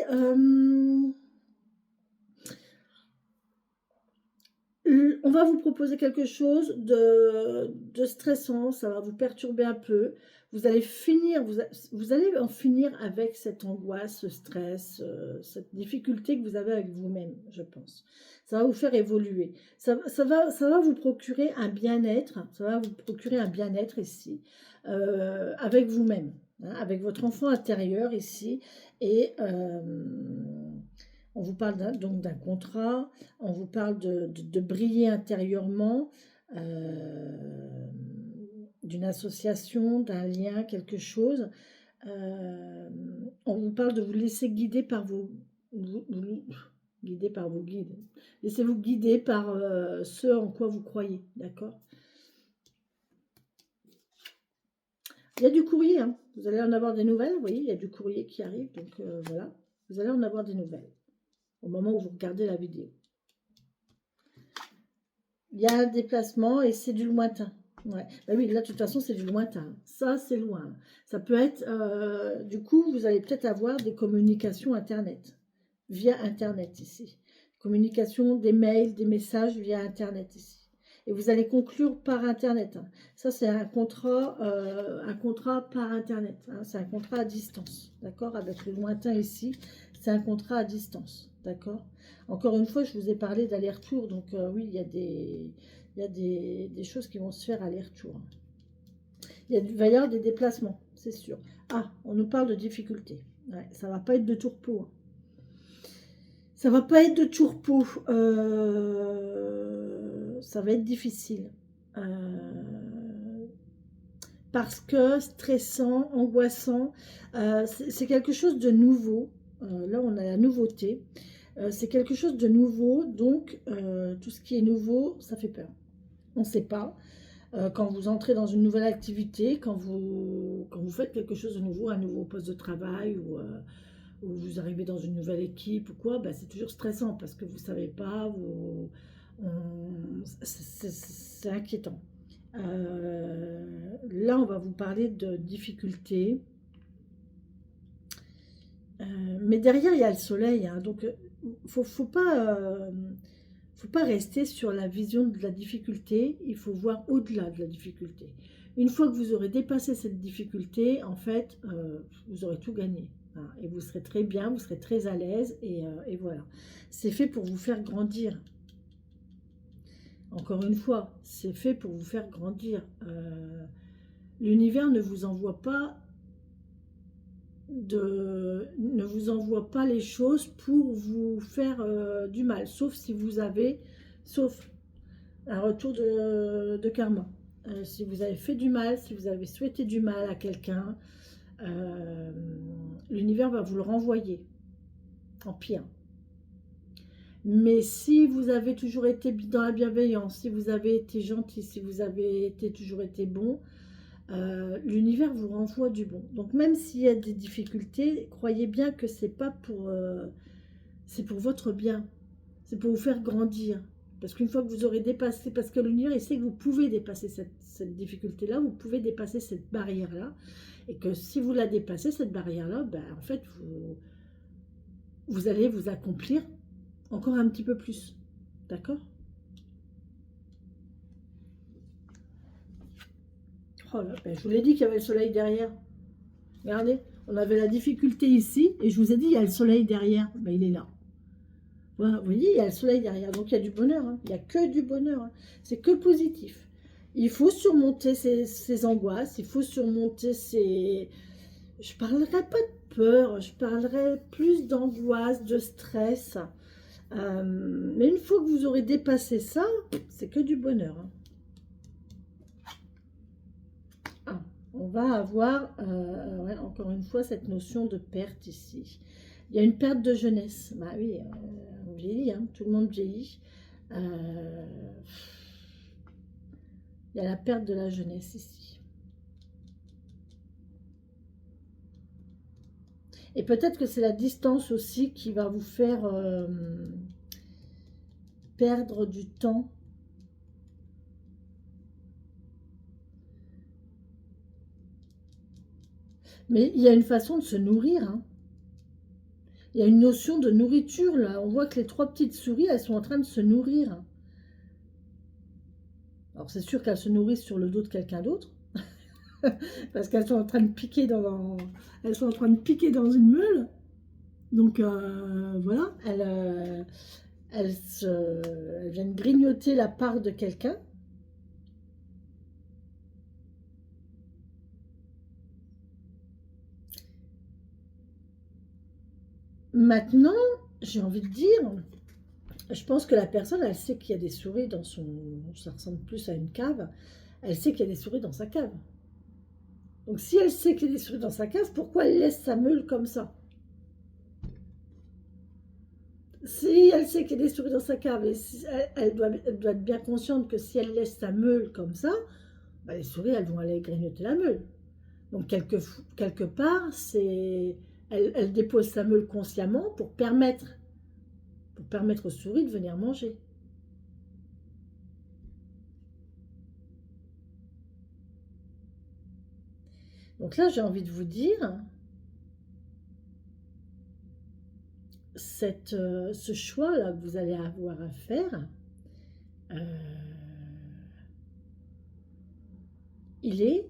on va vous proposer quelque chose de stressant, ça va vous perturber un peu. Vous allez finir, vous allez en finir avec cette angoisse, ce stress, cette difficulté que vous avez avec vous-même, je pense. Ça va vous faire évoluer. Ça va vous procurer un bien-être, ça va vous procurer un bien-être ici, avec vous-même, hein, avec votre enfant intérieur ici. Et on vous parle donc d'un contrat, on vous parle de briller intérieurement, euh, d'une association, d'un lien, quelque chose. Euh, on vous parle de vous laisser guider par guider par vos guides. Laissez-vous guider par ce en quoi vous croyez, d'accord? Il y a du courrier, hein. Vous allez en avoir des nouvelles, vous voyez, il y a du courrier qui arrive, donc voilà, vous allez en avoir des nouvelles au moment où vous regardez la vidéo. Il y a un déplacement et c'est du lointain. Ouais. Bah oui, là, de toute façon, c'est du lointain. Ça, c'est loin. Ça peut être... du coup, vous allez peut-être avoir des communications Internet. Via Internet, ici. Communication, des mails, des messages via Internet, ici. Et vous allez conclure par Internet, hein. Ça, c'est un contrat par Internet, hein. C'est un contrat à distance. D'accord? Avec le lointain ici, c'est un contrat à distance. D'accord? Encore une fois, je vous ai parlé d'aller-retour, donc oui, il y a des choses qui vont se faire aller-retour. Il va y avoir des déplacements, c'est sûr. Ah, on nous parle de difficultés. Ouais, ça va pas être de tourpeau, hein. Ça va pas être de tourpeau. Ça va être difficile. Parce que stressant, angoissant, c'est quelque chose de nouveau. Là, on a la nouveauté. C'est quelque chose de nouveau, donc tout ce qui est nouveau, ça fait peur. On ne sait pas. Quand vous entrez dans une nouvelle activité, quand vous faites quelque chose de nouveau, un nouveau poste de travail ou vous arrivez dans une nouvelle équipe ou quoi, bah, c'est toujours stressant parce que vous ne savez pas, c'est inquiétant. Là, on va vous parler de difficultés. Mais derrière, il y a le soleil, hein, donc faut pas rester sur la vision de la difficulté, il faut voir au-delà de la difficulté. Une fois que vous aurez dépassé cette difficulté, en fait, vous aurez tout gagné, hein, et vous serez très bien, vous serez très à l'aise, et voilà. C'est fait pour vous faire grandir. Encore une fois, c'est fait pour vous faire grandir. L'univers ne vous envoie pas ne vous envoie pas les choses pour vous faire du mal, sauf si vous avez, sauf un retour de karma. Si vous avez fait du mal, si vous avez souhaité du mal à quelqu'un, l'univers va vous le renvoyer en pire. Mais si vous avez toujours été dans la bienveillance, si vous avez été gentil, si vous avez toujours été bon, l'univers vous renvoie du bon. Donc même s'il y a des difficultés, croyez bien que c'est pas pour, c'est pour votre bien, c'est pour vous faire grandir. Parce qu'une fois que vous aurez dépassé, parce que l'univers il sait que vous pouvez dépasser cette difficulté-là, vous pouvez dépasser cette barrière-là, et que si vous la dépassez, cette barrière-là, ben, en fait, vous allez vous accomplir encore un petit peu plus. D'accord? Oh là, ben, je vous l'ai dit qu'il y avait le soleil derrière. Regardez, on avait la difficulté ici, et je vous ai dit, il y a le soleil derrière. Ben, il est là. Voilà, vous voyez, il y a le soleil derrière, donc il y a du bonheur. Hein. Il n'y a que du bonheur. Hein. C'est que positif. Il faut surmonter ces angoisses, il faut surmonter ces... Je ne parlerai pas de peur, je parlerai plus d'angoisse, de stress. Mais une fois que vous aurez dépassé ça, c'est que du bonheur. Hein. Ah, on va avoir, ouais, encore une fois, cette notion de perte ici. Il y a une perte de jeunesse. Bah oui, on vieillit, hein, tout le monde vieillit. Il y a la perte de la jeunesse ici. Et peut-être que c'est la distance aussi qui va vous faire perdre du temps. Mais il y a une façon de se nourrir. Hein. Il y a une notion de nourriture là. On voit que les 3 petites souris, elles sont en train de se nourrir. Alors c'est sûr qu'elles se nourrissent sur le dos de quelqu'un d'autre. Parce qu'elles sont en train de piquer elles sont en train de piquer dans une meule. Donc voilà, elles viennent grignoter la part de quelqu'un. Maintenant, j'ai envie de dire, je pense que la personne, elle sait qu'il y a des souris dans son... Ça ressemble plus à une cave. Elle sait qu'il y a des souris dans sa cave. Donc si elle sait qu'il y a des souris dans sa cave, pourquoi elle laisse sa meule comme ça? Si elle sait qu'il y a des souris dans sa cave, et si elle doit être bien consciente que si elle laisse sa meule comme ça, bah, les souris, elles vont aller grignoter la meule. Donc quelque part, elle dépose sa meule consciemment pour permettre aux souris de venir manger. Donc là, j'ai envie de vous dire, ce choix-là que vous allez avoir à faire, il est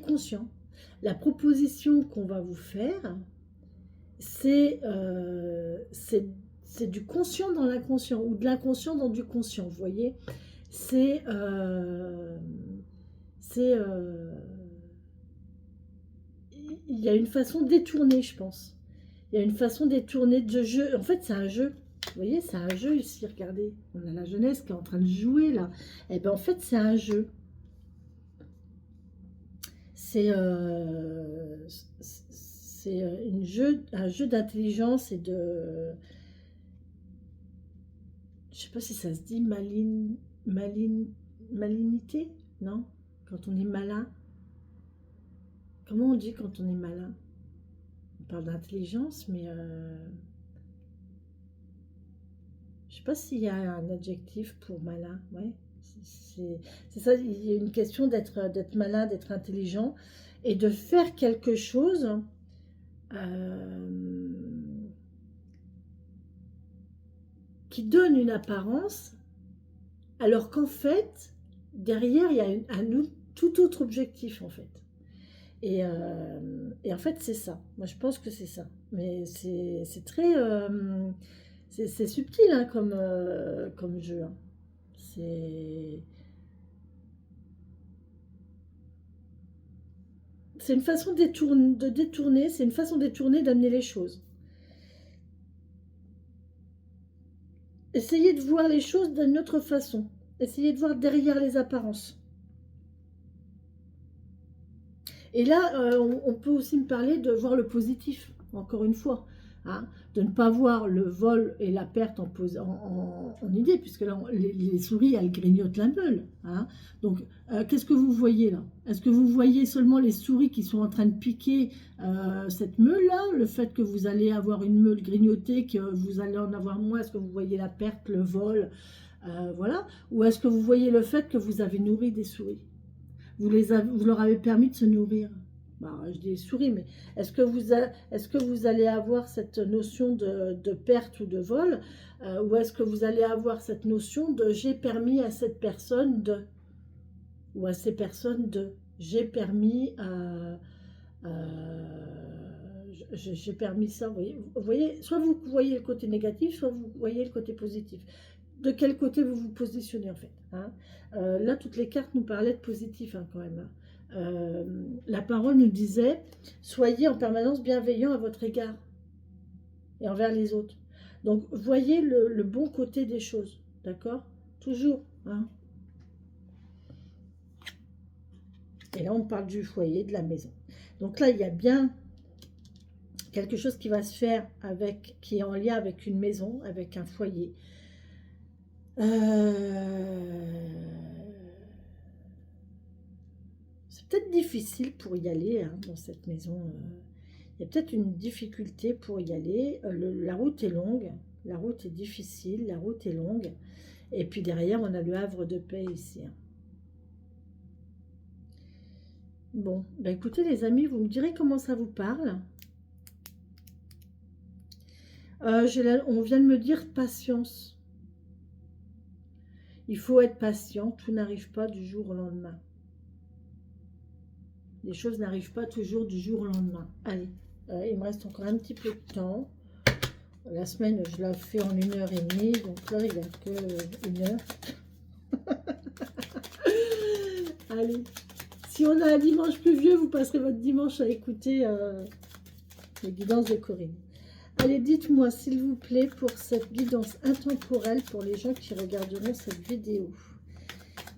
conscient. La proposition qu'on va vous faire, c'est du conscient dans l'inconscient, ou de l'inconscient dans du conscient, vous voyez. C'est... il y a une façon détournée, je pense. Il y a une façon détournée de jeu. En fait, c'est un jeu. Vous voyez, c'est un jeu ici, regardez. On a la jeunesse qui est en train de jouer, là. Et bien, en fait, c'est un jeu. C'est un jeu d'intelligence et de... Je sais pas si ça se dit malignité, non? Quand on est malin. Comment on dit quand on est malin? On parle d'intelligence, mais je sais pas s'il y a un adjectif pour malin. Ouais, c'est ça. Il y a une question d'être malin, d'être intelligent et de faire quelque chose qui donne une apparence, alors qu'en fait, derrière, il y a un tout autre objectif en fait. Et en fait, c'est ça. Moi, je pense que c'est ça. Mais c'est très... c'est subtil hein, comme jeu. Hein. C'est... C'est une façon de détourner, c'est une façon détournée d'amener les choses. Essayez de voir les choses d'une autre façon. Essayez de voir derrière les apparences. Et là, on peut aussi me parler de voir le positif, encore une fois. Hein, de ne pas voir le vol et la perte en idée, puisque là, les souris, elles grignotent la meule. Hein. Donc, qu'est-ce que vous voyez là? Est-ce que vous voyez seulement les souris qui sont en train de piquer cette meule-là? Le fait que vous allez avoir une meule grignotée, que vous allez en avoir moins? Est-ce que vous voyez la perte, le vol? Voilà. Ou est-ce que vous voyez le fait que vous avez nourri des souris? Vous leur avez permis de se nourrir. Bah, je dis souris, mais est-ce que vous allez avoir cette notion de perte ou de vol, ou est-ce que vous allez avoir cette notion de j'ai permis à cette personne de, ou à ces personnes de, j'ai permis j'ai permis ça, vous voyez, soit vous voyez le côté négatif, soit vous voyez le côté positif. De quel côté vous vous positionnez en fait, hein. Là, toutes les cartes nous parlaient de positif, hein, quand même. La parole nous disait, soyez en permanence bienveillant à votre égard et envers les autres. Donc, voyez le bon côté des choses, d'accord? Toujours, hein. Et là, on parle du foyer, de la maison. Donc là, il y a bien quelque chose qui va se faire qui est en lien avec une maison, avec un foyer. C'est peut-être difficile pour y aller, hein, dans cette maison. Il y a peut-être une difficulté pour y aller. La route est longue, la route est difficile, la route est longue. Et puis derrière, on a le havre de paix ici, hein. Bon, bah écoutez les amis, vous me direz comment ça vous parle. On vient de me dire patience. Il faut être patient, tout n'arrive pas du jour au lendemain. Les choses n'arrivent pas toujours du jour au lendemain. Allez, il me reste encore un petit peu de temps. La semaine, je la fais en 1h30, donc là, il n'y a que 1 heure. Allez, si on a un dimanche pluvieux, vous passerez votre dimanche à écouter les guidances de Corinne. Allez, dites-moi, s'il vous plaît, pour cette guidance intemporelle, pour les gens qui regarderont cette vidéo.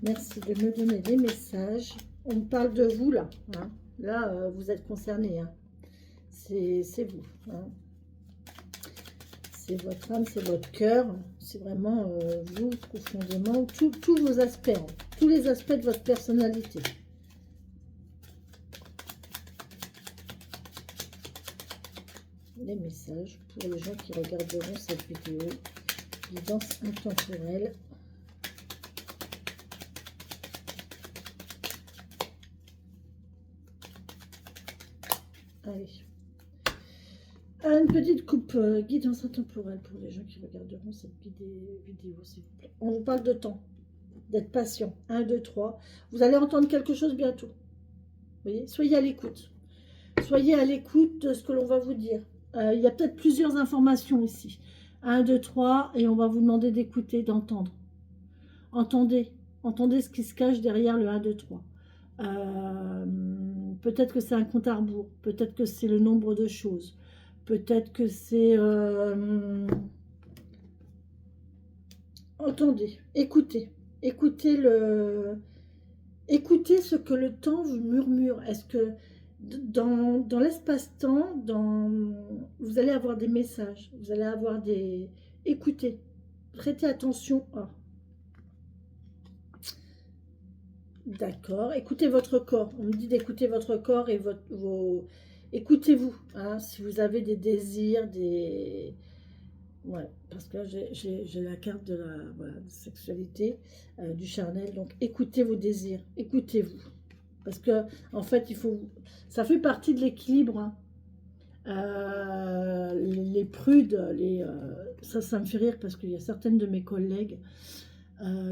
Merci de me donner des messages. On me parle de vous, là. Hein. Là, vous êtes concernés. Hein. C'est vous. Hein. C'est votre âme, c'est votre cœur. C'est vraiment vous, profondément. Tous vos aspects. Hein. Tous les aspects de votre personnalité. Les messages pour les gens qui regarderont cette vidéo. Guidance intemporelle. Allez. Une petite coupe guidance intemporelle pour les gens qui regarderont cette vidéo, s'il vous plaît. On vous parle de temps, d'être patient. 1, 2, 3. Vous allez entendre quelque chose bientôt. Vous voyez, soyez à l'écoute. Soyez à l'écoute de ce que l'on va vous dire. Il y a peut-être plusieurs informations ici. 1, 2, 3, et on va vous demander d'écouter, d'entendre. Entendez ce qui se cache derrière le 1, 2, 3. Peut-être que c'est un compte à rebours, peut-être que c'est le nombre de choses, peut-être que c'est... Entendez, écoutez ce que le temps vous murmure. Est-ce que dans l'espace-temps, vous allez avoir des messages, vous allez avoir des... Écoutez, prêtez attention à... D'accord. Écoutez votre corps. On me dit d'écouter votre corps et écoutez-vous. Hein, si vous avez des désirs, des... Ouais, parce que là, j'ai la carte de la sexualité, du charnel. Donc, écoutez vos désirs. Écoutez-vous. Parce que, en fait, ça fait partie de l'équilibre. Hein. Les prudes, ça me fait rire parce qu'il y a certaines de mes collègues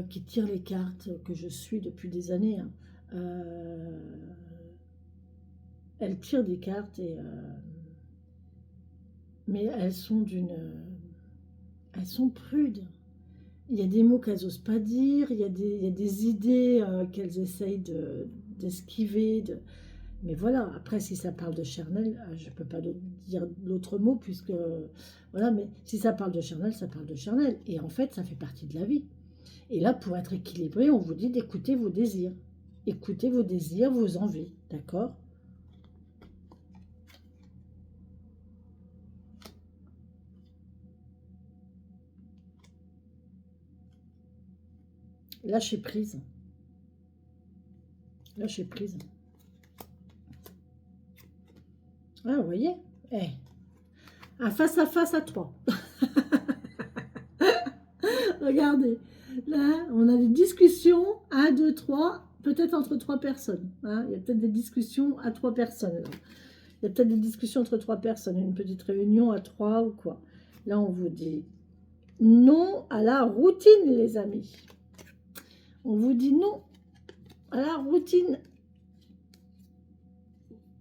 qui tirent les cartes que je suis depuis des années. Hein. Elles tirent des cartes mais elles sont elles sont prudes. Il y a des mots qu'elles n'osent pas dire, il y a des idées qu'elles essayent d'esquiver. Mais voilà, après, si ça parle de charnel, je ne peux pas dire l'autre mot, puisque, voilà, mais si ça parle de charnel, ça parle de charnel. Et en fait, ça fait partie de la vie. Et là, pour être équilibré, on vous dit d'écouter vos désirs. Écoutez vos désirs, vos envies, d'accord? Lâchez prise. Lâchez prise. Ah, vous voyez? Eh, un face à 3. Regardez. Là, on a des discussions, 1, 2, 3, peut-être entre 3 personnes. Hein. Il y a peut-être des discussions à 3 personnes. Là. Il y a peut-être des discussions entre 3 personnes, une petite réunion à 3 ou quoi. Là, on vous dit non à la routine, les amis. On vous dit non à la routine.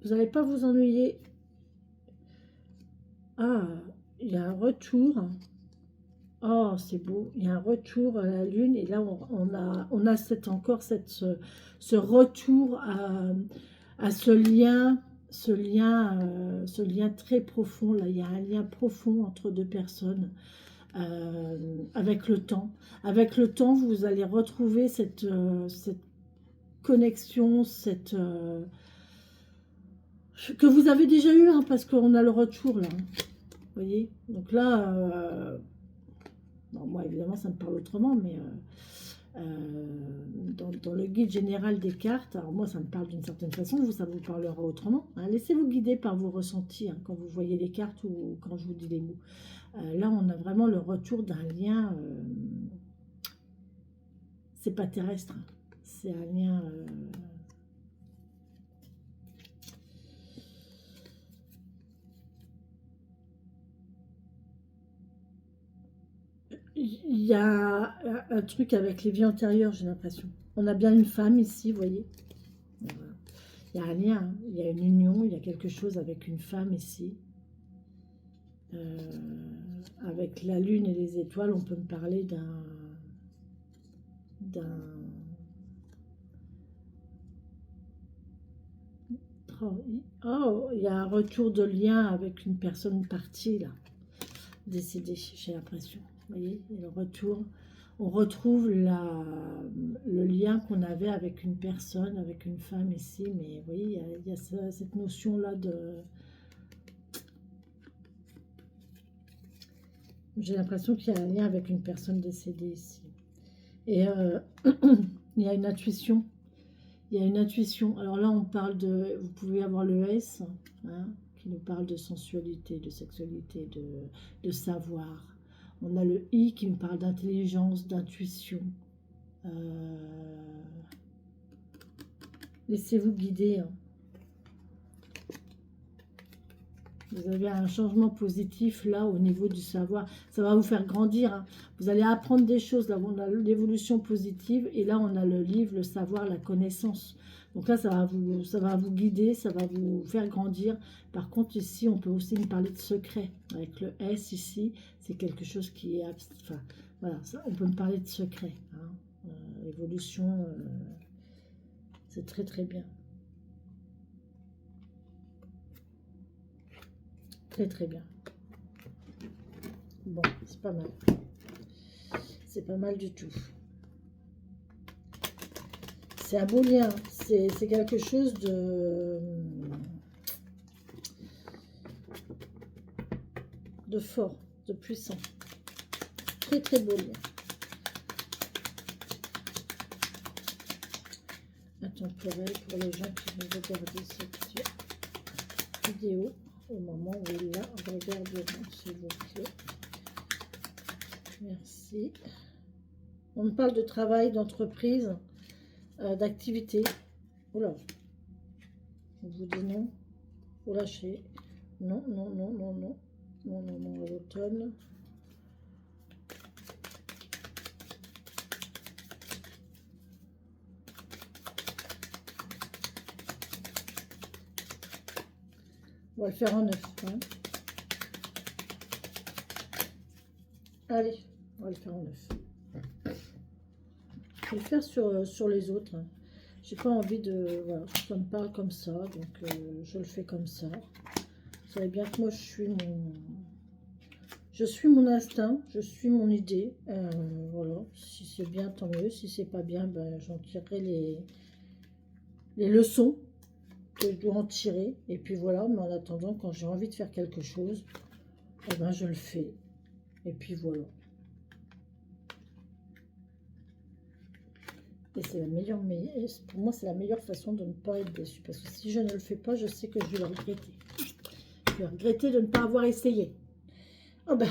Vous n'allez pas vous ennuyer. Ah, il y a un retour. Oh, c'est beau. Il y a un retour à la lune. Et là, on a encore ce retour à ce lien très profond. Là, il y a un lien profond entre deux personnes avec le temps. Avec le temps, vous allez retrouver cette connexion, que vous avez déjà eu, hein, parce qu'on a le retour là. Vous voyez? Donc là, bon, moi évidemment ça me parle autrement, mais dans le guide général des cartes, alors moi ça me parle d'une certaine façon, vous ça vous parlera autrement. Hein. Laissez-vous guider par vos ressentis hein, quand vous voyez les cartes ou quand je vous dis les mots. Là on a vraiment le retour d'un lien, c'est pas terrestre, hein. C'est un lien... Il y a un truc avec les vies antérieures, j'ai l'impression. On a bien une femme ici, vous voyez. Voilà. Il y a un lien, hein. Il y a une union, il y a quelque chose avec une femme ici. Avec la lune et les étoiles, on peut me parler Oh, il y a un retour de lien avec une personne partie, là. Décédée, j'ai l'impression. Vous voyez, et le retour, on retrouve le lien qu'on avait avec une personne, avec une femme ici, mais vous voyez, il y a cette notion-là de... J'ai l'impression qu'il y a un lien avec une personne décédée ici. Et il y a une intuition. Il y a une intuition. Alors là, on parle de... Vous pouvez avoir le S, hein, qui nous parle de sensualité, de sexualité, de savoir. On a le I qui nous parle d'intelligence, d'intuition. Laissez-vous guider. Hein. Vous avez un changement positif là au niveau du savoir. Ça va vous faire grandir. Hein. Vous allez apprendre des choses. Là, on a l'évolution positive. Et là, on a le livre, le savoir, la connaissance. Donc là, ça va vous guider, ça va vous faire grandir. Par contre, ici, on peut aussi me parler de secret. Avec le S ici, c'est quelque chose qui est... Enfin, voilà, ça, on peut me parler de secret. Hein. Évolution, c'est très très bien. Très très bien. Bon, c'est pas mal. C'est pas mal du tout. C'est un beau lien. C'est quelque chose de fort, de puissant. Très très beau lien. Intemporel pour les gens qui vont regarder cette vidéo au moment où ils la regarderont, s'il vous plaît. Merci. On me parle de travail, d'entreprise, d'activité. Oula. On vous dit non. Faut lâcher. Non, non, non, non, non. Non, non, non, à l'automne. On va le faire en 9. Hein. Allez, on va le faire en 9. Je vais le faire sur les autres. Hein. J'ai pas envie de... Voilà, ça me parle comme ça, donc je le fais comme ça. Vous savez bien que moi, je suis mon instinct, je suis mon idée. Voilà, si c'est bien, tant mieux. Si c'est pas bien, ben, j'en tirerai les leçons que je dois en tirer. Et puis voilà, mais en attendant, quand j'ai envie de faire quelque chose, eh ben, je le fais. Et puis voilà. Et c'est la meilleure, pour moi, c'est la meilleure façon de ne pas être déçu. Parce que si je ne le fais pas, je sais que je vais le regretter. Je vais regretter de ne pas avoir essayé. Oh ben,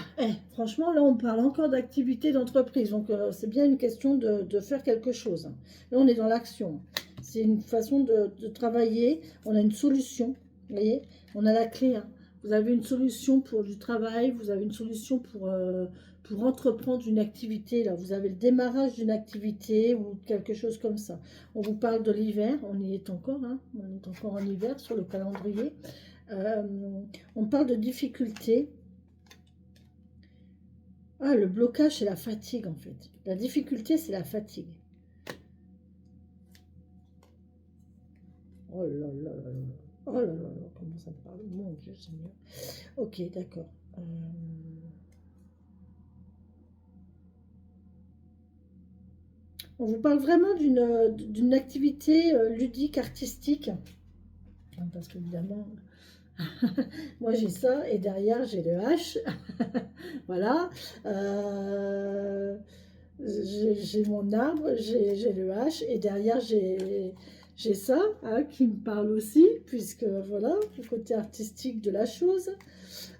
franchement, là, on parle encore d'activité d'entreprise. Donc, c'est bien une question de faire quelque chose. Là, on est dans l'action. C'est une façon de travailler. On a une solution. Vous voyez, on a la clé. Hein. Vous avez une solution pour du travail. Vous avez une solution pour entreprendre une activité. Là, vous avez le démarrage d'une activité ou quelque chose comme ça. On vous parle de l'hiver. On y est encore. Hein. On est encore en hiver sur le calendrier. On parle de difficultés. Ah, le blocage, c'est la fatigue, en fait. La difficulté, c'est la fatigue. Oh là là là là. Oh là là là, comment ça me parle. Mon Dieu, Seigneur. Ok, d'accord. On vous parle vraiment d'une activité ludique, artistique. Parce qu'évidemment, moi j'ai ça et derrière j'ai le H. Voilà. J'ai mon arbre, j'ai le H et derrière j'ai ça hein, qui me parle aussi, puisque voilà, le côté artistique de la chose.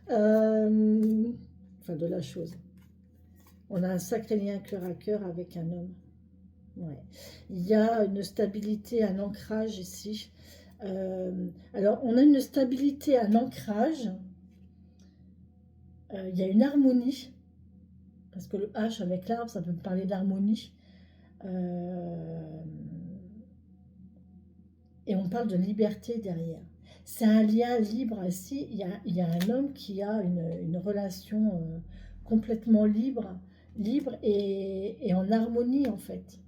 Enfin, de la chose. On a un sacré lien cœur à cœur avec un homme. Ouais. Il y a une stabilité, un ancrage ici. Alors, on a une stabilité, un ancrage. Il y a une harmonie. Parce que le H avec l'arbre, ça peut me parler d'harmonie. Et on parle de liberté derrière. C'est un lien libre ici. Il y a un homme qui a une relation complètement libre et en harmonie en fait.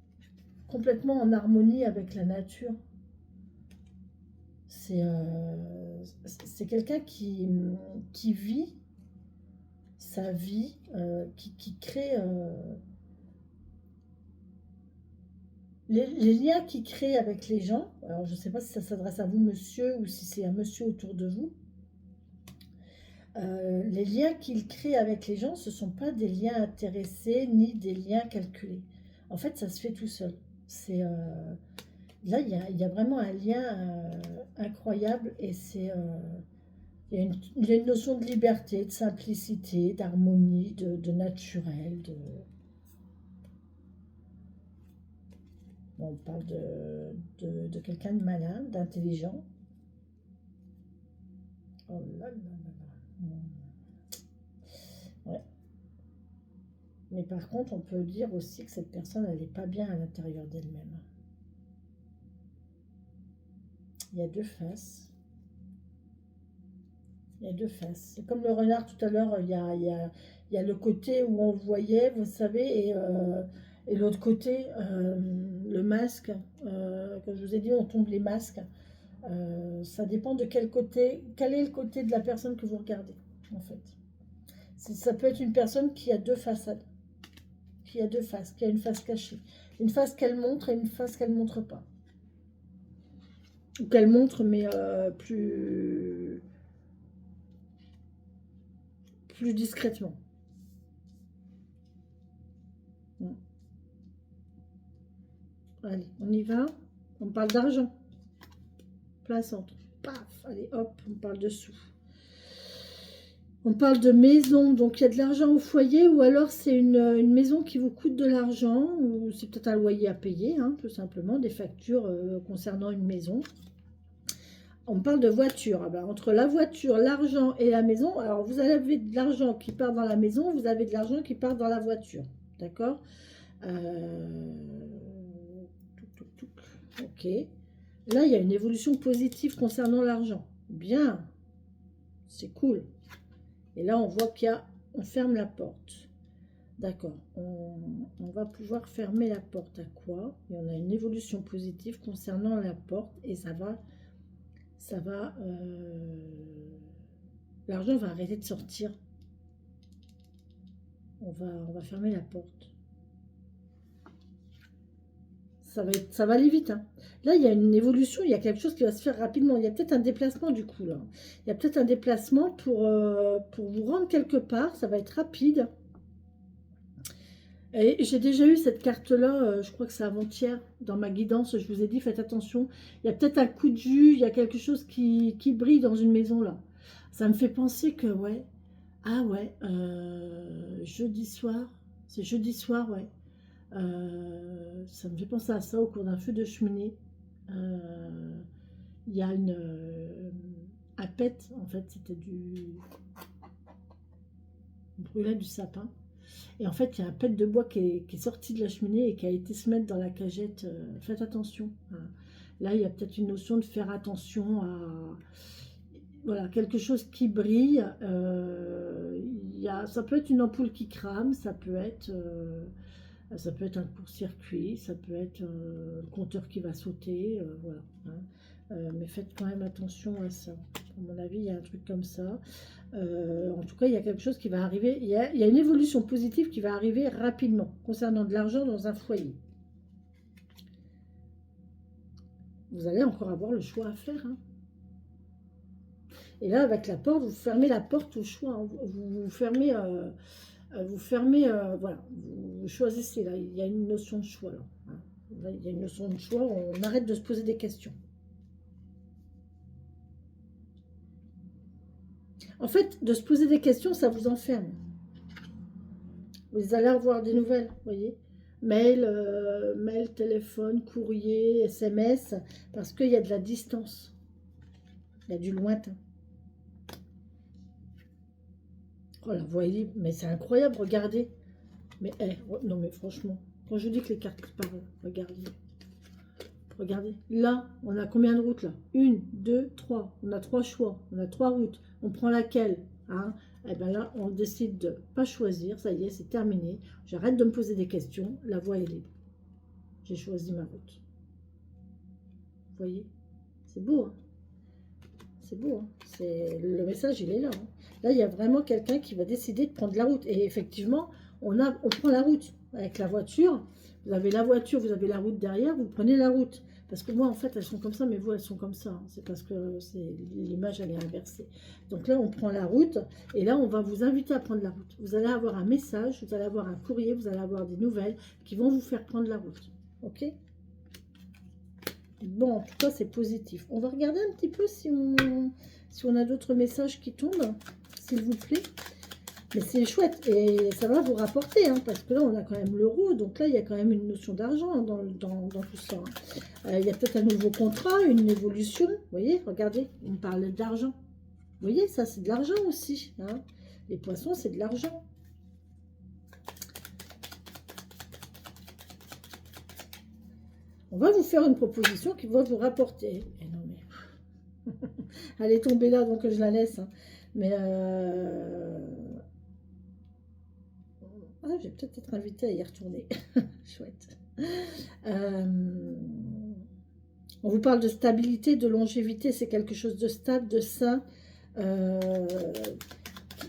Complètement en harmonie avec la nature. C'est quelqu'un qui vit sa vie, qui crée... Les liens qu'il crée avec les gens, alors je ne sais pas si ça s'adresse à vous, monsieur, ou si c'est un monsieur autour de vous. Les liens qu'il crée avec les gens, ce ne sont pas des liens intéressés ni des liens calculés. En fait, ça se fait tout seul. Là, il y a vraiment un lien incroyable et il y a une notion de liberté, de simplicité, d'harmonie, de naturel, On parle de quelqu'un de malin, d'intelligent. Oh là là là là. Ouais. Mais par contre, on peut dire aussi que cette personne, elle n'est pas bien à l'intérieur d'elle-même. Il y a deux faces. Il y a deux faces. C'est comme le renard tout à l'heure, il y a le côté où on le voyait, vous savez, et l'autre côté, le masque. Comme je vous ai dit, on tombe les masques. Ça dépend de quel est le côté de la personne que vous regardez, en fait. Ça peut être une personne qui a deux façades, qui a deux faces, qui a une face cachée. Une face qu'elle montre et une face qu'elle ne montre pas. Ou qu'elle montre, mais plus discrètement. Bon. Allez, on y va. On parle d'argent. Plein centre. Paf, allez, hop, on parle de sous. On parle de maison, donc il y a de l'argent au foyer, ou alors c'est une maison qui vous coûte de l'argent, ou c'est peut-être un loyer à payer, hein, tout simplement, des factures concernant une maison. On parle de voiture. Ah ben, entre la voiture, l'argent et la maison, alors vous avez de l'argent qui part dans la maison, vous avez de l'argent qui part dans la voiture. D'accord Ok. Là, il y a une évolution positive concernant l'argent. Bien. C'est cool. Et là, on voit on ferme la porte. D'accord. On va pouvoir fermer la porte à quoi? Et on a une évolution positive concernant la porte et ça va, l'argent va arrêter de sortir. On va fermer la porte. Ça va aller vite, hein. Là, il y a une évolution, il y a quelque chose qui va se faire rapidement. Il y a peut-être un déplacement du coup, là. Il y a peut-être un déplacement pour vous rendre quelque part. Ça va être rapide. Et j'ai déjà eu cette carte-là, je crois que c'est avant-hier, dans ma guidance. Je vous ai dit, faites attention. Il y a peut-être un coup de jus, il y a quelque chose qui brille dans une maison, là. Ça me fait penser que, ouais. Ah ouais, jeudi soir. C'est jeudi soir, ouais. Ça me fait penser à ça au cours d'un feu de cheminée. Euh, Il y a un pet, en fait, c'était on brûlait du sapin. Et en fait, il y a un pet de bois qui est sorti de la cheminée et qui a été se mettre dans la cagette. Faites attention, hein. Là, il y a peut-être une notion de faire attention à voilà, quelque chose qui brille. Ça peut être une ampoule qui crame, ça peut être un court-circuit, ça peut être le compteur qui va sauter, voilà, hein. Mais faites quand même attention à ça. À mon avis, il y a un truc comme ça. En tout cas, il y a quelque chose qui va arriver. Il y a une évolution positive qui va arriver rapidement concernant de l'argent dans un foyer. Vous allez encore avoir le choix à faire, hein. Et là, avec la porte, vous fermez la porte au choix, hein. Vous fermez, voilà, vous choisissez, là, il y a une notion de choix, là, hein. Là, il y a une notion de choix, on arrête de se poser des questions. En fait, de se poser des questions, ça vous enferme. Vous allez avoir des nouvelles, vous voyez. Mail, téléphone, courrier, SMS, parce qu'il y a de la distance, il y a du lointain. Oh, la voie est libre, mais c'est incroyable, regardez. Mais, non mais franchement, quand je dis que les cartes parlent, regardez. Regardez, là, on a combien de routes là? Une, deux, trois. On a trois choix, on a trois routes. On prend laquelle, hein? Et bien là, on décide de ne pas choisir. Ça y est, c'est terminé. J'arrête de me poser des questions. La voie est libre. J'ai choisi ma route. Vous voyez? C'est beau, hein? C'est beau, hein? Le message, il est là, hein. Là, il y a vraiment quelqu'un qui va décider de prendre la route. Et effectivement, on prend la route avec la voiture. Vous avez la voiture, vous avez la route derrière, vous prenez la route. Parce que moi, en fait, elles sont comme ça, mais vous, elles sont comme ça, hein. C'est parce que l'image, elle est inversée. Donc là, on prend la route, et là, on va vous inviter à prendre la route. Vous allez avoir un message, vous allez avoir un courrier, vous allez avoir des nouvelles qui vont vous faire prendre la route. Ok? Bon, en tout cas, c'est positif. On va regarder un petit peu si on a d'autres messages qui tombent, s'il vous plaît. Mais c'est chouette et ça va vous rapporter, hein, parce que là, on a quand même l'euro. Donc là, il y a quand même une notion d'argent dans tout ça, hein. Il y a peut-être un nouveau contrat, une évolution. Vous voyez, regardez, on parle d'argent. Vous voyez, ça, c'est de l'argent aussi, hein. Les poissons, c'est de l'argent. On va vous faire une proposition qui va vous rapporter. Et non, mais... Elle est tombée là, donc je la laisse, hein. Mais... Ah, je vais peut-être être invitée à y retourner. Chouette. On vous parle de stabilité, de longévité. C'est quelque chose de stable, de sain,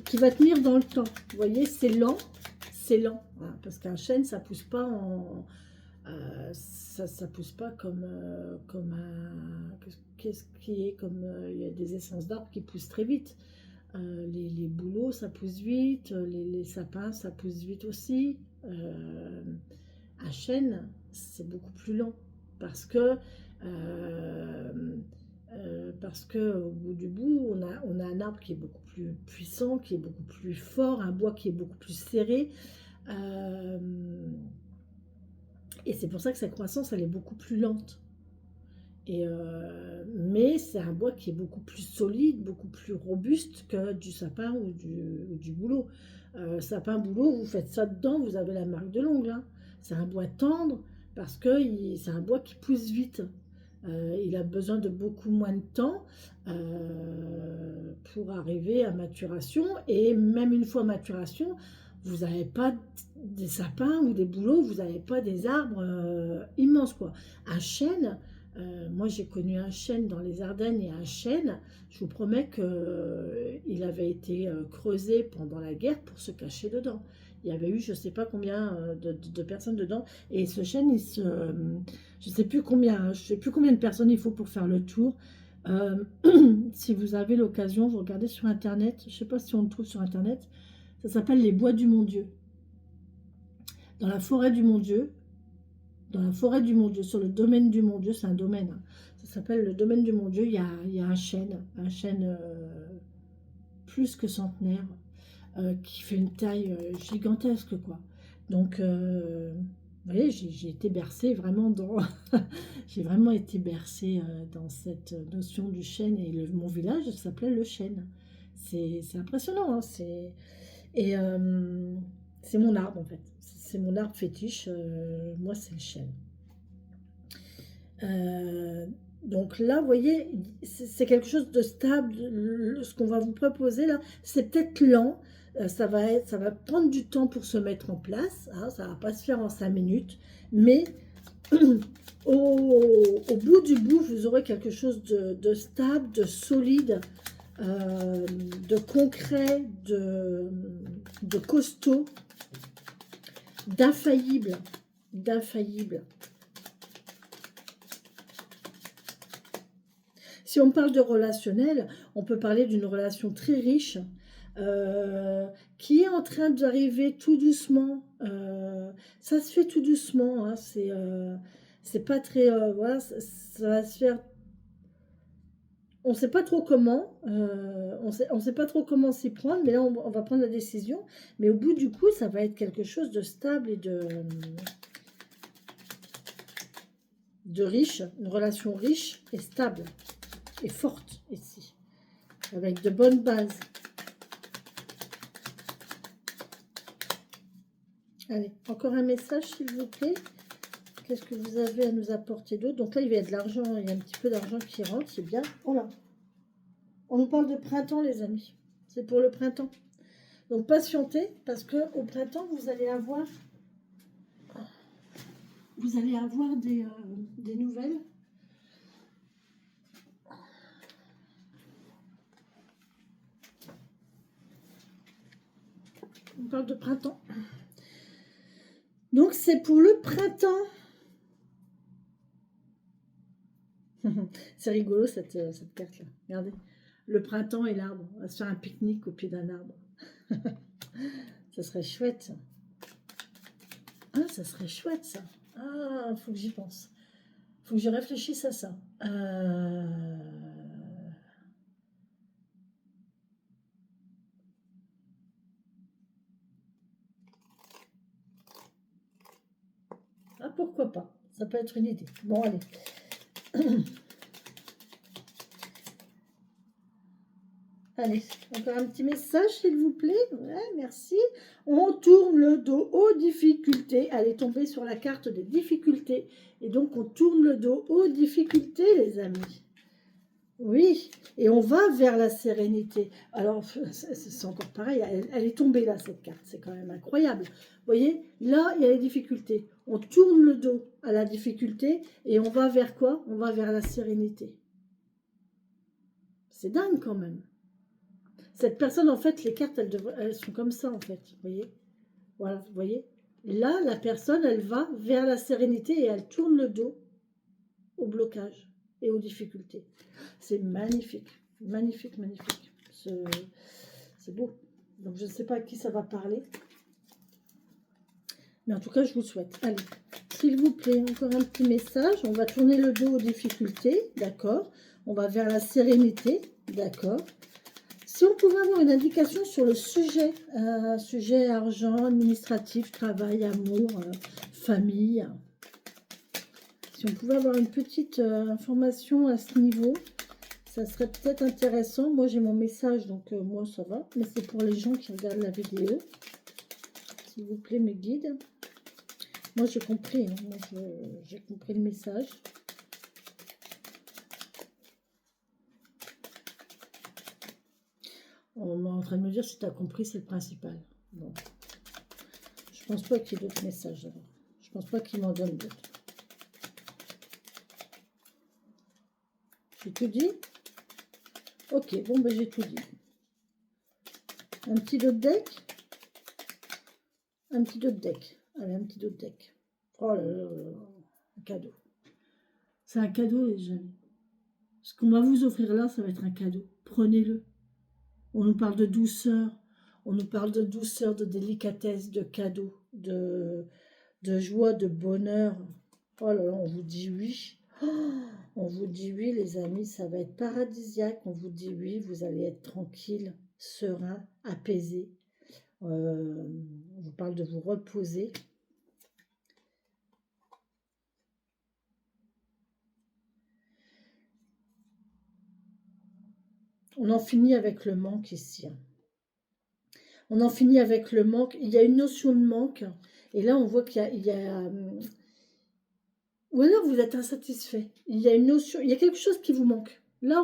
qui va tenir dans le temps. Vous voyez, c'est lent, hein, parce qu'un chêne, ça pousse pas ça pousse pas comme un... Qu'est-ce qui est comme... Il y a des essences d'arbres qui poussent très vite. Les bouleaux, ça pousse vite. Les sapins, ça pousse vite aussi. Un chêne, c'est beaucoup plus lent. Parce que au bout du bout, on a un arbre qui est beaucoup plus puissant, qui est beaucoup plus fort, un bois qui est beaucoup plus serré. Et c'est pour ça que sa croissance, elle est beaucoup plus lente. Mais c'est un bois qui est beaucoup plus solide, beaucoup plus robuste que du sapin ou du bouleau. Sapin, bouleau, vous faites ça dedans, vous avez la marque de l'ongle, hein. C'est un bois tendre parce que c'est un bois qui pousse vite. Il a besoin de beaucoup moins de temps pour arriver à maturation. Et même une fois maturation, vous n'avez pas des sapins ou des bouleaux, vous n'avez pas des arbres immenses, quoi. Un chêne, moi j'ai connu un chêne dans les Ardennes, et un chêne, je vous promets qu'il avait été creusé pendant la guerre pour se cacher dedans. Il y avait eu je ne sais pas combien de personnes dedans, et ce chêne, je ne sais plus combien, je sais plus combien de personnes il faut pour faire le tour. Euh, si vous avez l'occasion, vous regardez sur internet, je ne sais pas si on le trouve sur internet, ça s'appelle les bois du Mont-Dieu. Dans la forêt du Mont-Dieu, sur le domaine du Mont-Dieu, c'est un domaine, hein. Ça s'appelle le domaine du Mont-Dieu, il y a un chêne plus que centenaire, qui fait une taille gigantesque, quoi. Donc, vous voyez, j'ai été bercée vraiment dans... j'ai vraiment été bercée dans cette notion du chêne, et mon village s'appelait le chêne. C'est impressionnant, hein, et c'est mon arbre, en fait. C'est mon arbre fétiche. Moi, c'est le chêne. Euh, donc là, vous voyez, c'est quelque chose de stable. Ce qu'on va vous proposer là, c'est peut-être lent. Ça va prendre du temps pour se mettre en place, hein, ça ne va pas se faire en 5 minutes. Mais au bout du bout, vous aurez quelque chose de stable, de solide, de concret, de costaud, d'infaillible, d'infaillible. Si on parle de relationnel, on peut parler d'une relation très riche, qui est en train d'arriver tout doucement. Ça se fait tout doucement, hein, c'est pas très... voilà, ça va se faire... On ne sait pas trop comment, on sait pas trop comment s'y prendre, mais là on va prendre la décision. Mais au bout du coup, ça va être quelque chose de stable et de riche, une relation riche et stable et forte ici, avec de bonnes bases. Allez, encore un message s'il vous plaît. Qu'est-ce que vous avez à nous apporter d'autre? Donc là, il y a de l'argent, il y a un petit peu d'argent qui rentre, c'est bien. Oh là, on nous parle de printemps, les amis. C'est pour le printemps. Donc patientez, parce que au printemps, vous allez avoir des nouvelles. On parle de printemps. Donc c'est pour le printemps. C'est rigolo cette carte-là. Regardez. Le printemps et l'arbre. On va se faire un pique-nique au pied d'un arbre. Ça serait chouette, ça. Ah, ça serait chouette, ça. Ah, faut que j'y pense. Faut que je réfléchisse à ça. Ah, pourquoi pas? Ça peut être une idée. Bon, allez. Allez, encore un petit message, s'il vous plaît. Ouais, merci. On tourne le dos aux difficultés. Elle est tombée sur la carte des difficultés. Et donc, on tourne le dos aux difficultés, les amis. Oui, et on va vers la sérénité. Alors, c'est encore pareil. Elle est tombée là, cette carte. C'est quand même incroyable. Vous voyez, là, il y a les difficultés. On tourne le dos à la difficulté et on va vers quoi? On va vers la sérénité. C'est dingue quand même. Cette personne, en fait, les cartes, elles sont comme ça, en fait. Vous voyez? Voilà, vous voyez? Là, la personne, elle va vers la sérénité et elle tourne le dos au blocage et aux difficultés. C'est magnifique. Magnifique, magnifique. C'est beau. Donc, je ne sais pas à qui ça va parler. Mais en tout cas, je vous souhaite. Allez, s'il vous plaît, encore un petit message. On va tourner le dos aux difficultés. D'accord. On va vers la sérénité. D'accord. Si on pouvait avoir une indication sur le sujet, sujet argent, administratif, travail, amour, famille. Si on pouvait avoir une petite information à ce niveau, ça serait peut-être intéressant. Moi, j'ai mon message, donc moi, ça va. Mais c'est pour les gens qui regardent la vidéo. S'il vous plaît, mes guides. Moi, j'ai compris. Hein. Moi, j'ai compris le message. On est en train de me dire, si tu as compris, c'est le principal. Bon. pense pas qu'il y ait d'autres messages. Alors. Je pense pas qu'il m'en donne d'autres. J'ai tout dit? Ok, bon, ben j'ai tout dit. Un petit autre deck? Un petit autre deck. Allez, un petit autre deck. Oh là là là là, un cadeau. C'est un cadeau, les amis. Ce qu'on va vous offrir là, ça va être un cadeau. Prenez-le. On nous parle de douceur. On nous parle de douceur, de délicatesse, de cadeau, de joie, de bonheur. Oh là là, on vous dit oui. Oh, on vous dit oui, les amis, ça va être paradisiaque. On vous dit oui, vous allez être tranquille, serein, apaisé. On vous parle de vous reposer. On en finit avec le manque ici. On en finit avec le manque. Il y a une notion de manque. Et là, on voit qu'il y a ou alors vous êtes insatisfait. Il y a une notion, il y a quelque chose qui vous manque. Là,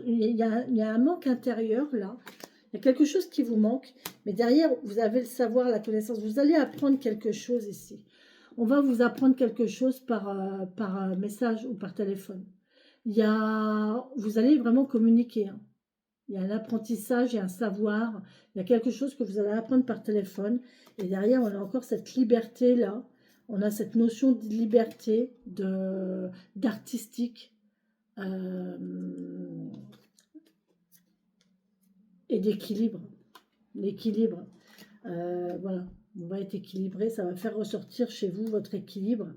il y a un manque intérieur, là. Il y a quelque chose qui vous manque. Mais derrière, vous avez le savoir, la connaissance. Vous allez apprendre quelque chose ici. On va vous apprendre quelque chose par message ou par téléphone. Vous allez vraiment communiquer. Hein. Il y a un apprentissage, il y a un savoir. Il y a quelque chose que vous allez apprendre par téléphone. Et derrière, on a encore cette liberté-là. On a cette notion de liberté, d'artistique et d'équilibre. L'équilibre. Voilà, on va être équilibré. Ça va faire ressortir chez vous votre équilibre.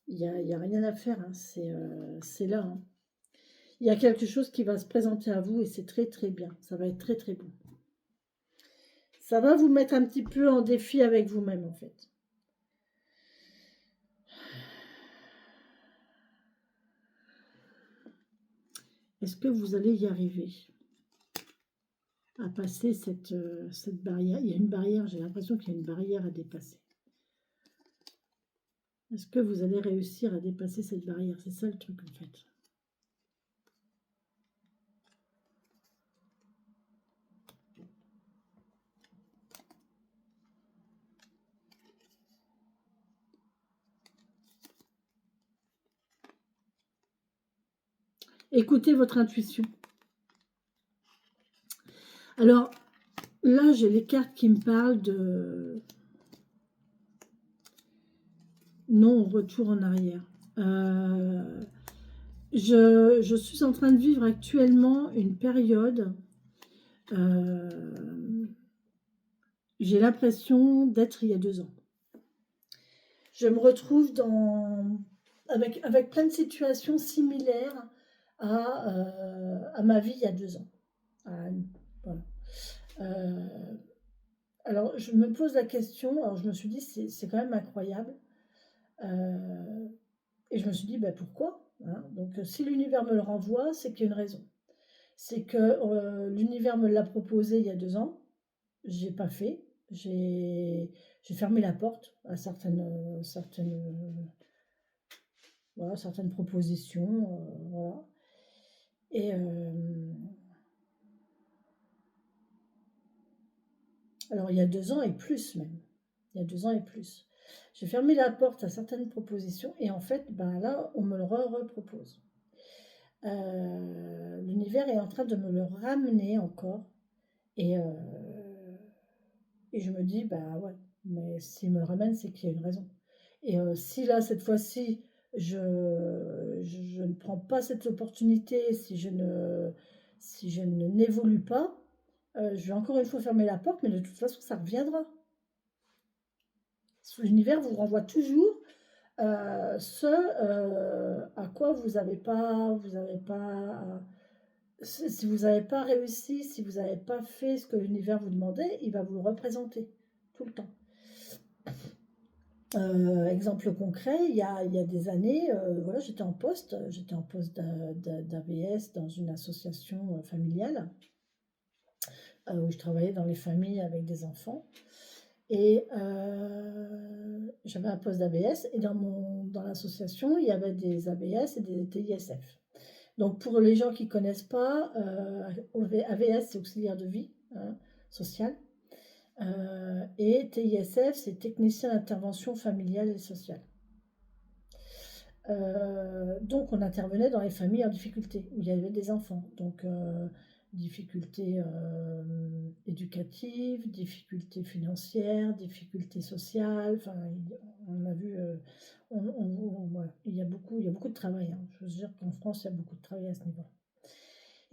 Il n'y a rien à faire. Hein. C'est là. Hein. Il y a quelque chose qui va se présenter à vous et c'est très très bien. Ça va être très très bon. Ça va vous mettre un petit peu en défi avec vous-même en fait. Est-ce que vous allez y arriver à passer cette barrière? Il y a une barrière, j'ai l'impression qu'il y a une barrière à dépasser. Est-ce que vous allez réussir à dépasser cette barrière? C'est ça le truc en fait. Écoutez votre intuition. Alors, là, j'ai les cartes qui me parlent de non-retour en arrière. Je suis en train de vivre actuellement une période, j'ai l'impression d'être il y a 2 ans. Je me retrouve avec plein de situations similaires à ma vie il y a 2 ans. Voilà. Alors, je me pose la question, alors je me suis dit, c'est quand même incroyable. Et je me suis dit, ben, pourquoi hein. Donc, si l'univers me le renvoie, c'est qu'il y a une raison. C'est que l'univers me l'a proposé il y a 2 ans, j'ai pas fait, j'ai fermé la porte à certaines propositions, voilà. Et alors, il y a 2 ans et plus même. Il y a 2 ans et plus. J'ai fermé la porte à certaines propositions et en fait, ben là, on me le repropose. L'univers est en train de me le ramener encore. Et je me dis, bah ouais, mais s'il me le ramène, c'est qu'il y a une raison. Et si là, cette fois-ci, je ne prends pas cette opportunité, si je n'évolue pas, je vais encore une fois fermer la porte, mais de toute façon, ça reviendra. L'univers vous renvoie toujours à quoi vous n'avez pas, si vous n'avez pas réussi, si vous n'avez pas fait ce que l'univers vous demandait, il va vous le représenter tout le temps. Exemple concret, il y a des années, voilà, j'étais en poste d'ABS dans une association familiale où je travaillais dans les familles avec des enfants. Et j'avais un poste d'ABS et dans l'association, il y avait des ABS et des TISF. Donc, pour les gens qui ne connaissent pas, AVS, c'est auxiliaire de vie hein, sociale. Et TISF, c'est technicien d'intervention familiale et sociale. Donc, on intervenait dans les familles en difficulté, où il y avait des enfants. Donc, difficultés éducatives, difficultés financières, difficultés sociales. Enfin, on a vu, voilà, il y a beaucoup de travail. Hein. Je veux dire qu'en France, il y a beaucoup de travail à ce niveau.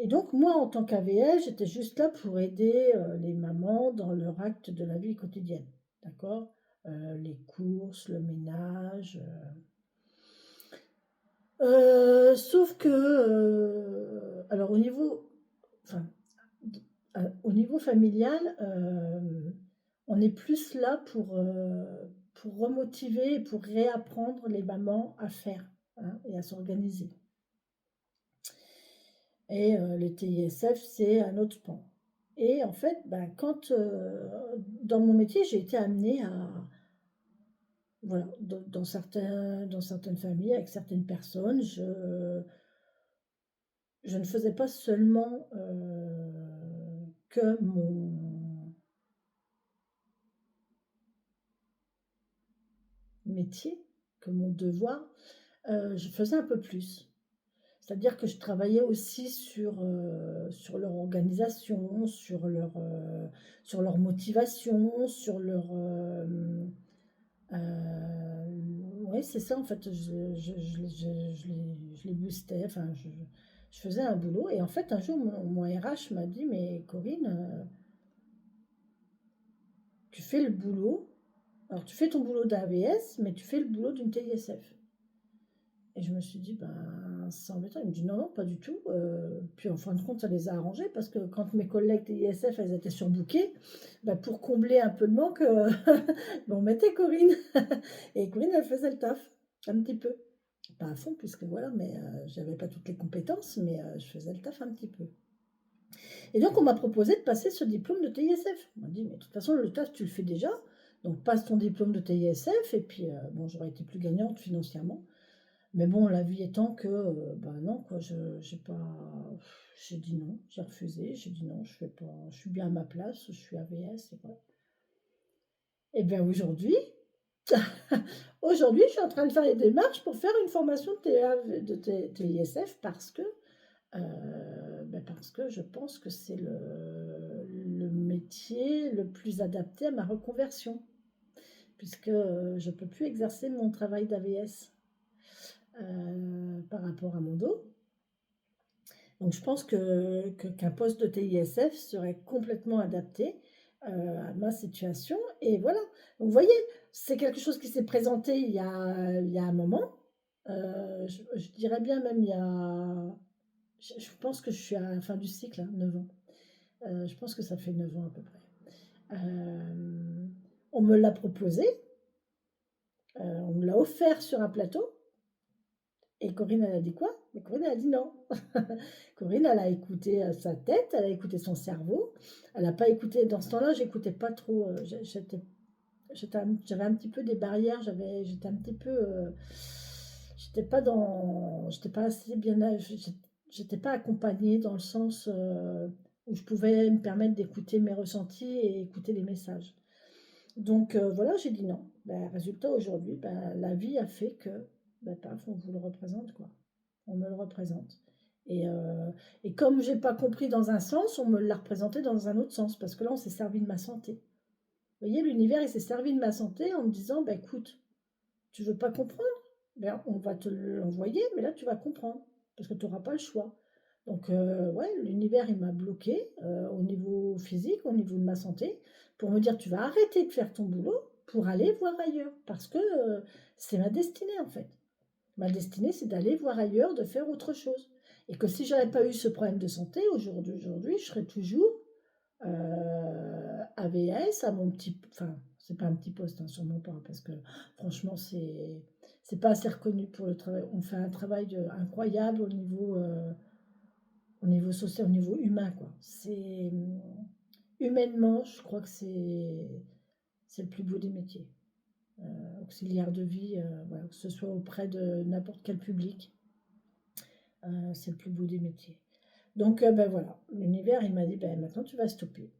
Et donc, moi, en tant qu'AVS, j'étais juste là pour aider les mamans dans leur acte de la vie quotidienne. D'accord les courses, le ménage. Sauf que, alors enfin, au niveau familial, on est plus là pour remotiver et pour réapprendre les mamans à faire hein, et à s'organiser. Et les TISF, c'est un autre pan. Et en fait, ben, dans mon métier, j'ai été amenée à, voilà, dans certaines familles, avec certaines personnes, je ne faisais pas seulement que mon métier, que mon devoir, je faisais un peu plus. C'est-à-dire que je travaillais aussi sur leur organisation, sur leur motivation, sur leur... oui, c'est ça en fait, je les boostais, enfin, je faisais un boulot. Et en fait, un jour, mon RH m'a dit, mais Corinne, tu fais le boulot, alors tu fais ton boulot d'AVS, mais tu fais le boulot d'une TISF. Et je me suis dit, ben, c'est embêtant. Il me dit, non, non, pas du tout. Puis en fin de compte, ça les a arrangés parce que quand mes collègues TISF, elles étaient surbookées, ben, pour combler un peu le manque, ben, on mettait Corinne. Et Corinne, elle faisait le taf, un petit peu. Pas à fond, puisque voilà, mais j'avais pas toutes les compétences, mais je faisais le taf un petit peu. Et donc, on m'a proposé de passer ce diplôme de TISF. On m'a dit, mais de toute façon, le taf, tu le fais déjà. Donc, passe ton diplôme de TISF, et puis, bon, j'aurais été plus gagnante financièrement. Mais bon, la vie étant que, ben non, quoi, j'ai dit non, j'ai refusé, j'ai dit non, je fais pas, je suis bien à ma place, je suis AVS, et voilà. Et bien aujourd'hui, aujourd'hui, je suis en train de faire les démarches pour faire une formation de TISF parce que je pense que c'est le métier le plus adapté à ma reconversion, puisque je ne peux plus exercer mon travail d'AVS par rapport à mon dos. Donc je pense qu'un poste de TISF serait complètement adapté à ma situation. Et voilà. Donc vous voyez, c'est quelque chose qui s'est présenté il y a un moment. Je dirais bien même il y a... Je pense que je suis à la fin du cycle, hein, 9 ans. Je pense que ça fait 9 ans à peu près. On me l'a proposé, on me l'a offert sur un plateau. Et Corinne, elle a dit quoi? Mais Corinne, elle a dit non. Corinne, elle a écouté sa tête, elle a écouté son cerveau. Elle n'a pas écouté. Dans ce temps-là, j'écoutais pas trop. J'avais un petit peu des barrières. J'étais un petit peu. J'étais pas assez bien. J'étais pas accompagnée dans le sens où je pouvais me permettre d'écouter mes ressentis et écouter les messages. Donc voilà, j'ai dit non. Ben, résultat, aujourd'hui, ben, la vie a fait que, ben, paf, on vous le représente, quoi. On me le représente. Et comme j'ai pas compris dans un sens, on me l'a représenté dans un autre sens, parce que là, on s'est servi de ma santé. Vous voyez, l'univers, il s'est servi de ma santé en me disant, ben écoute, tu veux pas comprendre? Ben, on va te l'envoyer, mais là, tu vas comprendre, parce que tu n'auras pas le choix. Donc, ouais, l'univers, il m'a bloqué au niveau physique, au niveau de ma santé, pour me dire, tu vas arrêter de faire ton boulot pour aller voir ailleurs, parce que c'est ma destinée, en fait. Ma destinée, c'est d'aller voir ailleurs, de faire autre chose. Et que si j'avais pas eu ce problème de santé, aujourd'hui, je serais toujours AVS à mon petit... Enfin, c'est pas un petit poste, hein, sûrement pas, parce que franchement, c'est pas assez reconnu pour le travail. On fait un travail incroyable au niveau social, au niveau humain, quoi. Humainement, je crois que c'est le plus beau des métiers. Auxiliaire de vie, voilà, que ce soit auprès de n'importe quel public. c'est le plus beau des métiers. Donc, ben voilà, l'univers, il m'a dit, ben maintenant, tu vas stopper.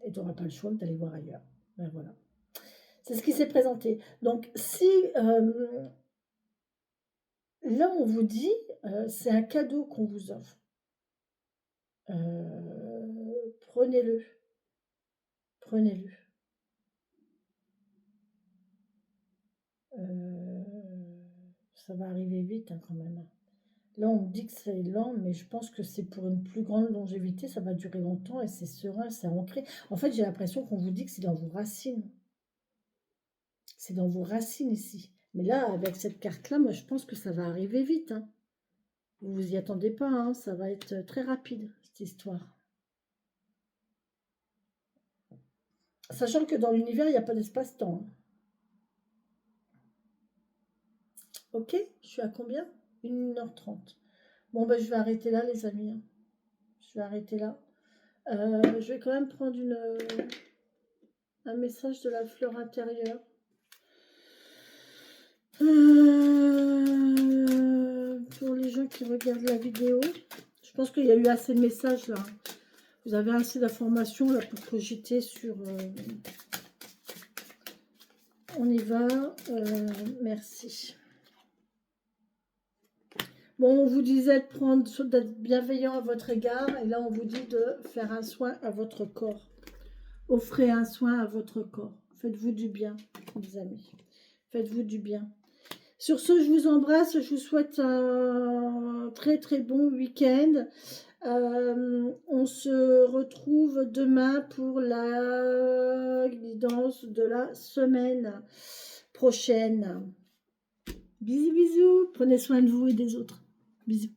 Et tu n'auras pas le choix que d'aller voir ailleurs. Ben voilà. C'est ce qui s'est présenté. Donc, si là, on vous dit, c'est un cadeau qu'on vous offre. Prenez-le. Prenez-le. Ça va arriver vite quand même. Là, on me dit que c'est lent, mais je pense que c'est pour une plus grande longévité. Ça va durer longtemps et c'est serein, c'est ancré. En fait, j'ai l'impression qu'on vous dit que c'est dans vos racines. C'est dans vos racines ici. Mais là, avec cette carte-là, moi, je pense que ça va arriver vite. Vous vous y attendez pas, ça va être très rapide, cette histoire. Sachant que dans l'univers, il n'y a pas d'espace-temps. Ok, je suis à combien? 1h30. Bon, ben, je vais arrêter là, les amis. Je vais arrêter là. Je vais quand même prendre un message de la fleur intérieure. Pour les gens qui regardent la vidéo, je pense qu'il y a eu assez de messages là. Vous avez assez d'informations là pour cogiter sur... On y va. Merci. Bon, on vous disait d'être bienveillant à votre égard. Et là, on vous dit de faire un soin à votre corps. Offrez un soin à votre corps. Faites-vous du bien, mes amis. Faites-vous du bien. Sur ce, je vous embrasse. Je vous souhaite un très très bon week-end. On se retrouve demain pour la guidance de la semaine prochaine. Bisous, bisous. Prenez soin de vous et des autres. Bisous.